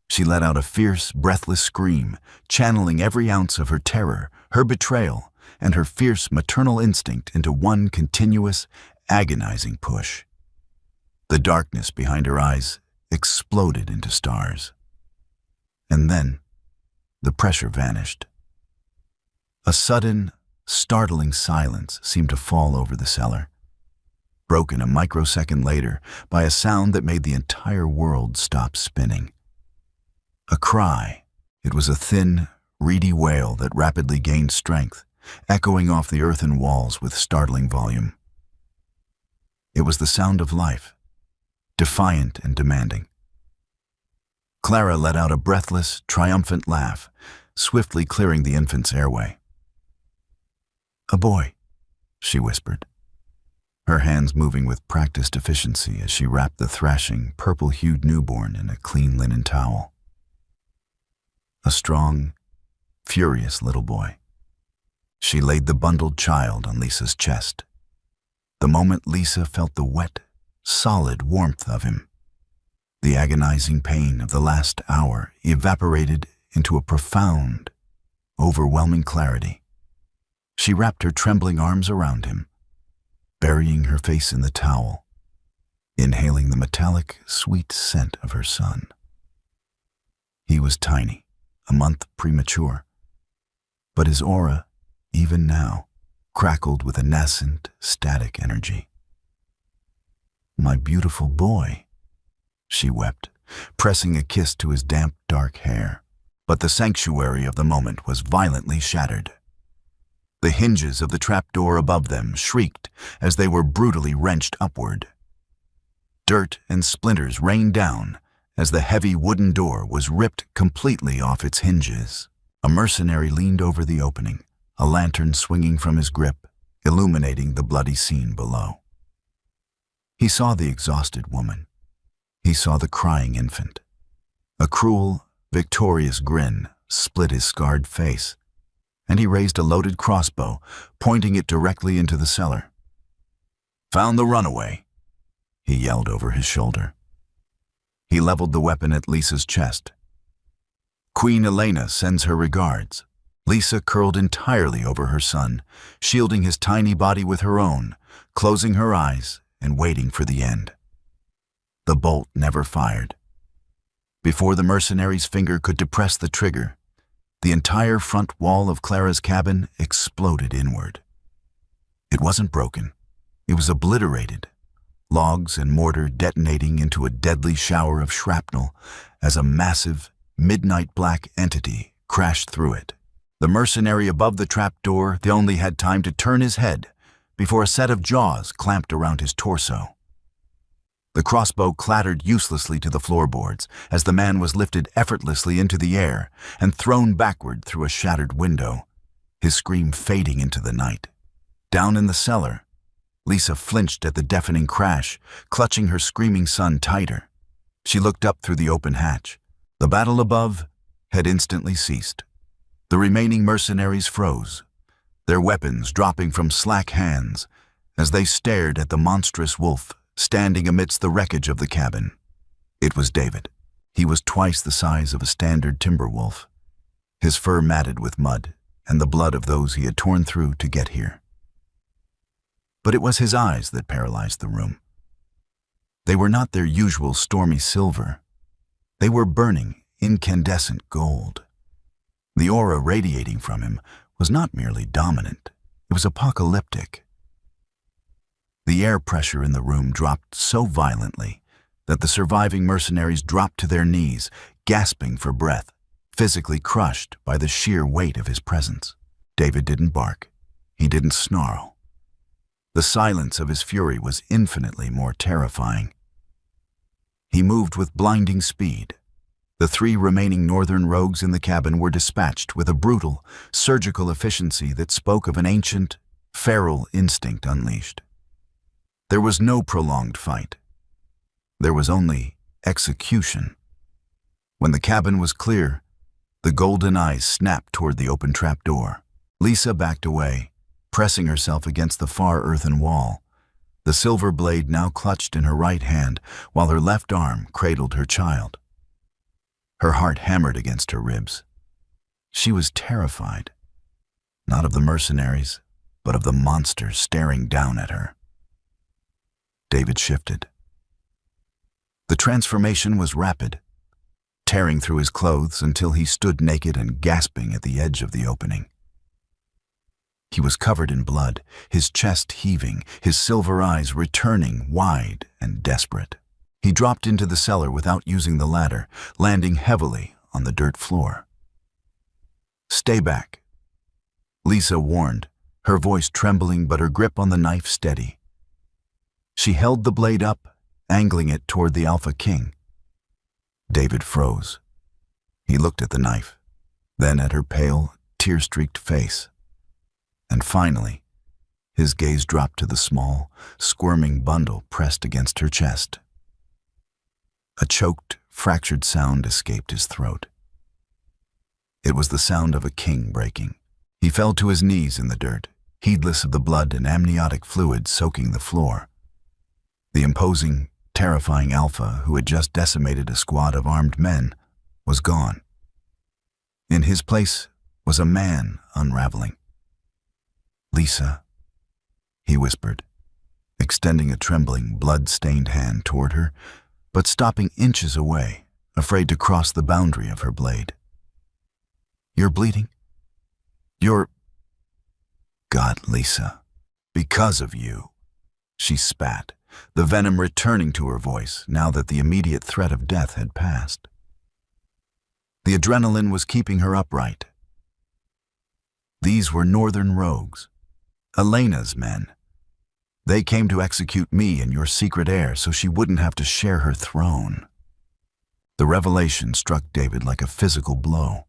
She let out a fierce, breathless scream, channeling every ounce of her terror, her betrayal, and her fierce maternal instinct into one continuous, agonizing push. The darkness behind her eyes exploded into stars. And then, the pressure vanished. A sudden, startling silence seemed to fall over the cellar, broken a microsecond later by a sound that made the entire world stop spinning. A cry. It was a thin, reedy wail that rapidly gained strength, echoing off the earthen walls with startling volume. It was the sound of life, defiant and demanding. Clara let out a breathless, triumphant laugh, swiftly clearing the infant's airway. "A boy," she whispered, her hands moving with practiced efficiency as she wrapped the thrashing, purple-hued newborn in a clean linen towel. A strong, furious little boy. She laid the bundled child on Lisa's chest. The moment Lisa felt the wet, solid warmth of him, the agonizing pain of the last hour evaporated into a profound, overwhelming clarity. She wrapped her trembling arms around him, burying her face in the towel, inhaling the metallic, sweet scent of her son. He was tiny, a month premature, but his aura, even now, crackled with a nascent, static energy. "My beautiful boy," she wept, pressing a kiss to his damp, dark hair. But the sanctuary of the moment was violently shattered. The hinges of the trapdoor above them shrieked as they were brutally wrenched upward. Dirt and splinters rained down as the heavy wooden door was ripped completely off its hinges. A mercenary leaned over the opening, a lantern swinging from his grip, illuminating the bloody scene below. He saw the exhausted woman, He saw the crying infant. A cruel, victorious grin split his scarred face, and he raised a loaded crossbow, pointing it directly into the cellar. "Found the runaway," he yelled over his shoulder. He leveled the weapon at Lisa's chest. "Queen Elena sends her regards." Lisa curled entirely over her son, shielding his tiny body with her own, closing her eyes and waiting for the end. The bolt never fired. Before the mercenary's finger could depress the trigger, the entire front wall of Clara's cabin exploded inward. It wasn't broken. It was obliterated, logs and mortar detonating into a deadly shower of shrapnel as a massive, midnight black entity crashed through it. The mercenary above the trapdoor only had time to turn his head before a set of jaws clamped around his torso. The crossbow clattered uselessly to the floorboards as the man was lifted effortlessly into the air and thrown backward through a shattered window, his scream fading into the night. Down in the cellar, Lisa flinched at the deafening crash, clutching her screaming son tighter. She looked up through the open hatch. The battle above had instantly ceased. The remaining mercenaries froze, their weapons dropping from slack hands as they stared at the monstrous wolf standing amidst the wreckage of the cabin. It was David. He was twice the size of a standard timber wolf, his fur matted with mud and the blood of those he had torn through to get here. But it was his eyes that paralyzed the room. They were not their usual stormy silver. They were burning, incandescent gold. The aura radiating from him was not merely dominant, it was apocalyptic. The air pressure in the room dropped so violently that the surviving mercenaries dropped to their knees, gasping for breath, physically crushed by the sheer weight of his presence. David didn't bark. He didn't snarl. The silence of his fury was infinitely more terrifying. He moved with blinding speed. The 3 remaining northern rogues in the cabin were dispatched with a brutal, surgical efficiency that spoke of an ancient, feral instinct unleashed. There was no prolonged fight. There was only execution. When the cabin was clear, the golden eyes snapped toward the open trapdoor. Lisa backed away, pressing herself against the far earthen wall, the silver blade now clutched in her right hand while her left arm cradled her child. Her heart hammered against her ribs. She was terrified, not of the mercenaries, but of the monster staring down at her. David shifted. The transformation was rapid, tearing through his clothes until he stood naked and gasping at the edge of the opening. He was covered in blood, his chest heaving, his silver eyes returning wide and desperate. He dropped into the cellar without using the ladder, landing heavily on the dirt floor. "Stay back," Lisa warned, her voice trembling but her grip on the knife steady. She held the blade up, angling it toward the Alpha King. David froze. He looked at the knife, then at her pale, tear-streaked face. And finally, his gaze dropped to the small, squirming bundle pressed against her chest. A choked, fractured sound escaped his throat. It was the sound of a king breaking. He fell to his knees in the dirt, heedless of the blood and amniotic fluid soaking the floor. The imposing, terrifying Alpha, who had just decimated a squad of armed men, was gone. In his place was a man unraveling. "Lisa," he whispered, extending a trembling, blood-stained hand toward her, but stopping inches away, afraid to cross the boundary of her blade. "You're bleeding? You're—" "God, Lisa, because of you," she spat, the venom returning to her voice now that the immediate threat of death had passed. The adrenaline was keeping her upright. These were northern rogues, Elena's men. They came to execute me and your secret heir so she wouldn't have to share her throne. The revelation struck David like a physical blow.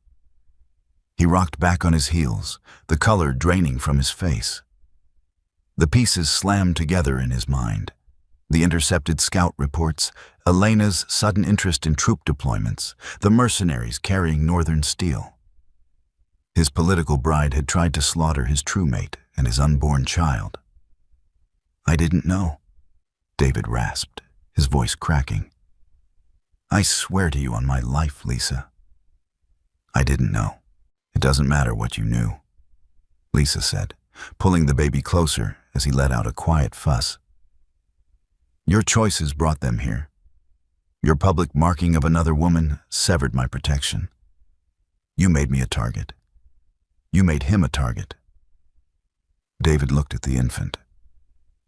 He rocked back on his heels, the color draining from his face. The pieces slammed together in his mind. The intercepted scout reports, Elena's sudden interest in troop deployments, the mercenaries carrying northern steel. His political bride had tried to slaughter his true mate and his unborn child. "I didn't know," David rasped, his voice cracking. "I swear to you on my life, Lisa. I didn't know." "It doesn't matter what you knew," Lisa said, pulling the baby closer as he let out a quiet fuss. "Your choices brought them here. Your public marking of another woman severed my protection. You made me a target. You made him a target." David looked at the infant.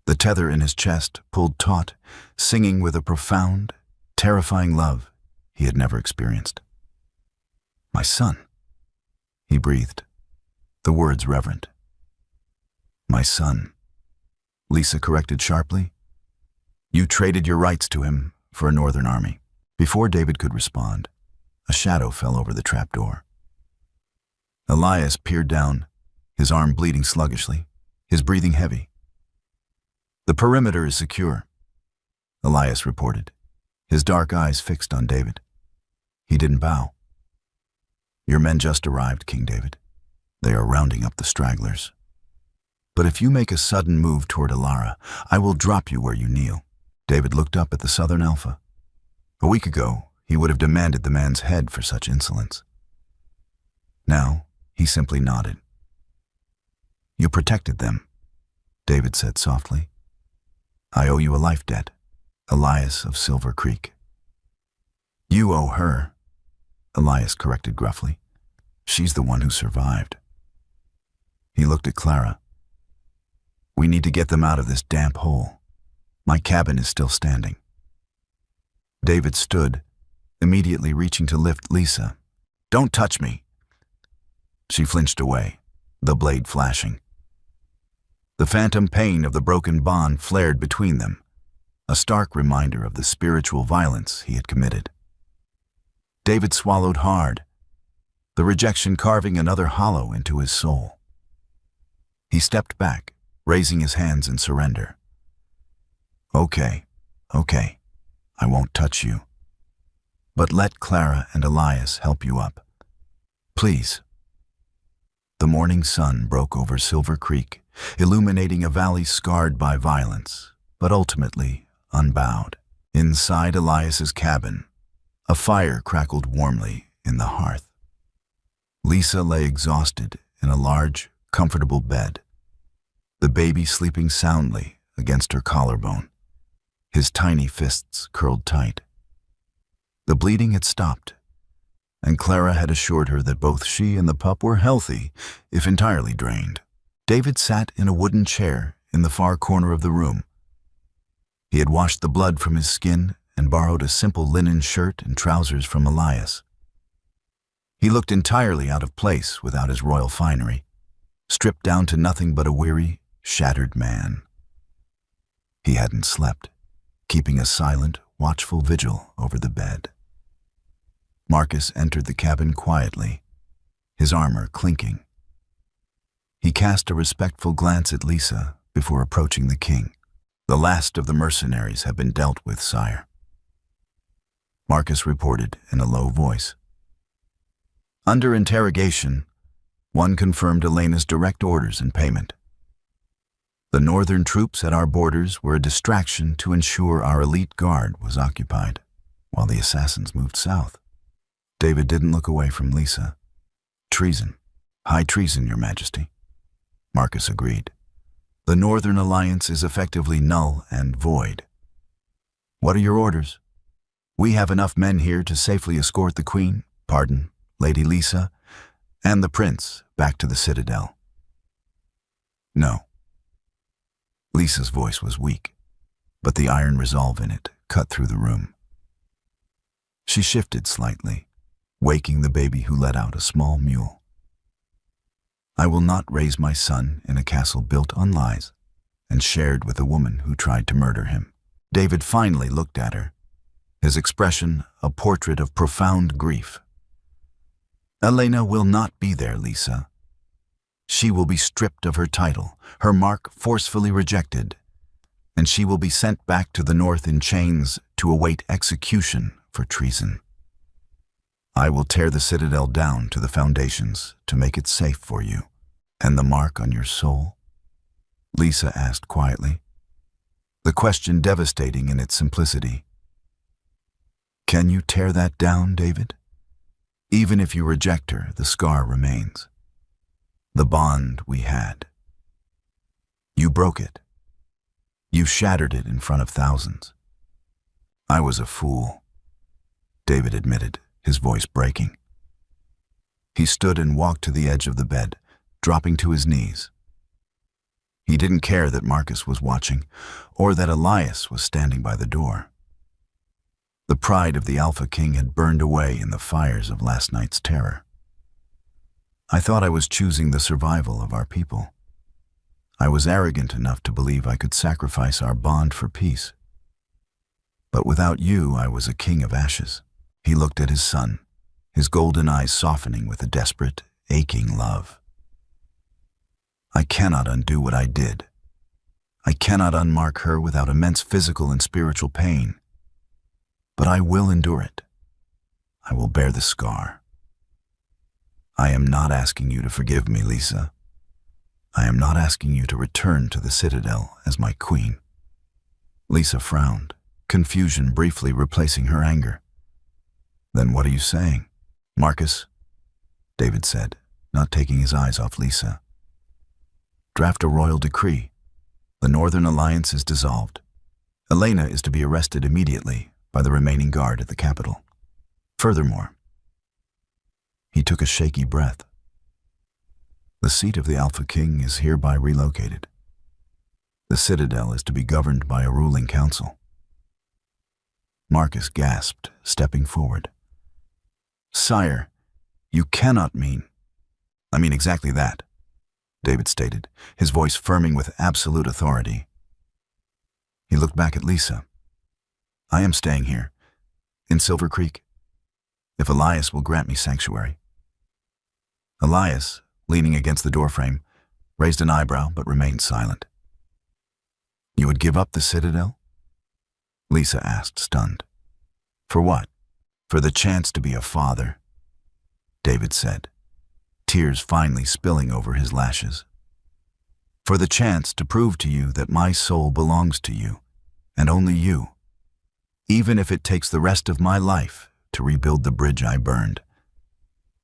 The tether in his chest pulled taut, singing with a profound, terrifying love he had never experienced. "My son," he breathed, the words reverent. "My son," Lisa corrected sharply. "You traded your rights to him for a northern army." Before David could respond, a shadow fell over the trapdoor. Elias peered down, his arm bleeding sluggishly, his breathing heavy. "The perimeter is secure," Elias reported, his dark eyes fixed on David. He didn't bow. "Your men just arrived, King David. They are rounding up the stragglers. But if you make a sudden move toward Alara, I will drop you where you kneel." David looked up at the Southern Alpha. A week ago, he would have demanded the man's head for such insolence. Now, he simply nodded. "You protected them," David said softly. "I owe you a life debt, Elias of Silver Creek." "You owe her," Elias corrected gruffly. "She's the one who survived." He looked at Clara. "We need to get them out of this damp hole. My cabin is still standing." David stood, immediately reaching to lift Lisa. "Don't touch me." She flinched away, the blade flashing. The phantom pain of the broken bond flared between them, a stark reminder of the spiritual violence he had committed. David swallowed hard, the rejection carving another hollow into his soul. He stepped back, raising his hands in surrender. Okay, I won't touch you. But let Clara and Elias help you up. Please." The morning sun broke over Silver Creek, illuminating a valley scarred by violence, but ultimately unbowed. Inside Elias's cabin, a fire crackled warmly in the hearth. Lisa lay exhausted in a large, comfortable bed, the baby sleeping soundly against her collarbone, his tiny fists curled tight. The bleeding had stopped, and Clara had assured her that both she and the pup were healthy, if entirely drained. David sat in a wooden chair in the far corner of the room. He had washed the blood from his skin and borrowed a simple linen shirt and trousers from Elias. He looked entirely out of place without his royal finery, stripped down to nothing but a weary, shattered man. He hadn't slept, keeping a silent, watchful vigil over the bed. Marcus entered the cabin quietly, his armor clinking. He cast a respectful glance at Lisa before approaching the king. "The last of the mercenaries have been dealt with, sire," Marcus reported in a low voice. Under interrogation, one confirmed Elena's direct orders and payment. The northern troops at our borders were a distraction to ensure our elite guard was occupied, while the assassins moved south. David didn't look away from Lisa. "Treason. High treason, Your Majesty," Marcus agreed. "The Northern Alliance is effectively null and void." "What are your orders?" "We have enough men here to safely escort the Queen, pardon, Lady Lisa, and the Prince back to the Citadel." "No." Lisa's voice was weak, but the iron resolve in it cut through the room. She shifted slightly, waking the baby who let out a small mule. "I will not raise my son in a castle built on lies and shared with a woman who tried to murder him." David finally looked at her, his expression a portrait of profound grief. "Elena will not be there, Lisa. She will be stripped of her title, her mark forcefully rejected, and she will be sent back to the north in chains to await execution for treason. I will tear the citadel down to the foundations to make it safe for you. And the mark on your soul? Lisa asked quietly, the question devastating in its simplicity. Can you tear that down, David? Even if you reject her, the scar remains. The bond we had. You broke it. You shattered it in front of thousands. I was a fool, David admitted, his voice breaking. He stood and walked to the edge of the bed, dropping to his knees. He didn't care that Marcus was watching, or that Elias was standing by the door. The pride of the Alpha King had burned away in the fires of last night's terror. I thought I was choosing the survival of our people. I was arrogant enough to believe I could sacrifice our bond for peace. But without you, I was a king of ashes. He looked at his son, his golden eyes softening with a desperate, aching love. I cannot undo what I did. I cannot unmark her without immense physical and spiritual pain. But I will endure it. I will bear the scar. I am not asking you to forgive me, Lisa. I am not asking you to return to the citadel as my queen. Lisa frowned, confusion briefly replacing her anger. Then what are you saying? Marcus, David said, not taking his eyes off Lisa. Draft a royal decree. The Northern Alliance is dissolved. Elena is to be arrested immediately by the remaining guard at the capital. Furthermore, he took a shaky breath. The seat of the Alpha King is hereby relocated. The citadel is to be governed by a ruling council. Marcus gasped, stepping forward. Sire, you cannot mean... I mean exactly that, David stated, his voice firming with absolute authority. He looked back at Lisa. I am staying here, in Silver Creek, if Elias will grant me sanctuary. Elias, leaning against the doorframe, raised an eyebrow but remained silent. You would give up the citadel? Lisa asked, stunned. For what? For the chance to be a father, David said, tears finally spilling over his lashes. For the chance to prove to you that my soul belongs to you, and only you, even if it takes the rest of my life to rebuild the bridge I burned.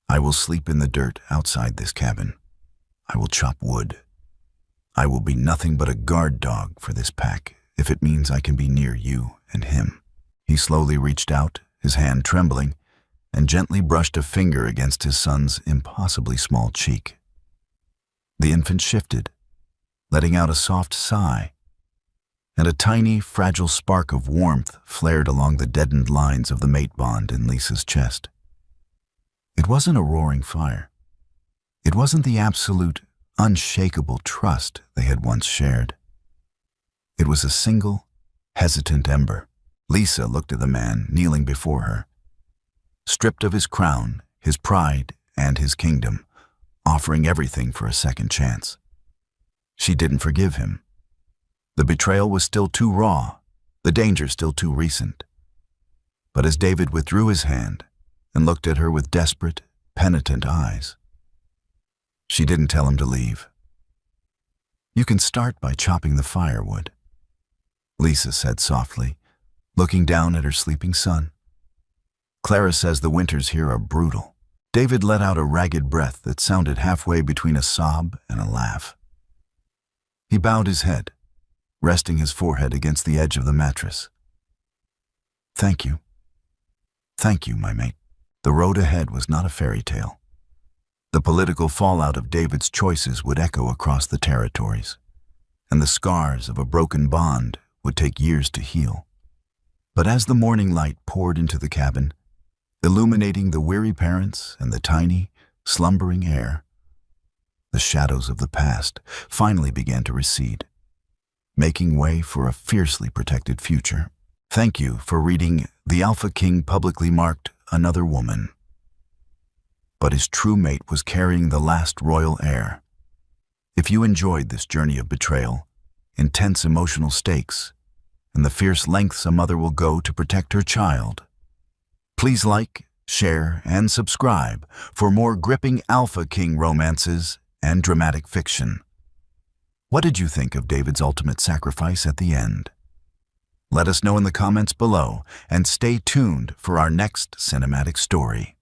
I will sleep in the dirt outside this cabin. I will chop wood. I will be nothing but a guard dog for this pack if it means I can be near you and him. He slowly reached out, his hand trembling, and gently brushed a finger against his son's impossibly small cheek. The infant shifted, letting out a soft sigh, and a tiny, fragile spark of warmth flared along the deadened lines of the mate bond in Lisa's chest. It wasn't a roaring fire. It wasn't the absolute, unshakable trust they had once shared. It was a single, hesitant ember. Lisa looked at the man kneeling before her. Stripped of his crown, his pride, and his kingdom, offering everything for a second chance. She didn't forgive him. The betrayal was still too raw, the danger still too recent. But as David withdrew his hand and looked at her with desperate, penitent eyes, she didn't tell him to leave. You can start by chopping the firewood, Lisa said softly, looking down at her sleeping son. Clara says the winters here are brutal. David let out a ragged breath that sounded halfway between a sob and a laugh. He bowed his head, resting his forehead against the edge of the mattress. Thank you. Thank you, my mate. The road ahead was not a fairy tale. The political fallout of David's choices would echo across the territories, and the scars of a broken bond would take years to heal. But as the morning light poured into the cabin, illuminating the weary parents and the tiny, slumbering heir, the shadows of the past finally began to recede, making way for a fiercely protected future. Thank you for reading The Alpha King publicly marked another woman. But his true mate was carrying the last royal heir. If you enjoyed this journey of betrayal, intense emotional stakes, and the fierce lengths a mother will go to protect her child. Please like, share, and subscribe for more gripping Alpha King romances and dramatic fiction. What did you think of David's ultimate sacrifice at the end? Let us know in the comments below, and stay tuned for our next cinematic story.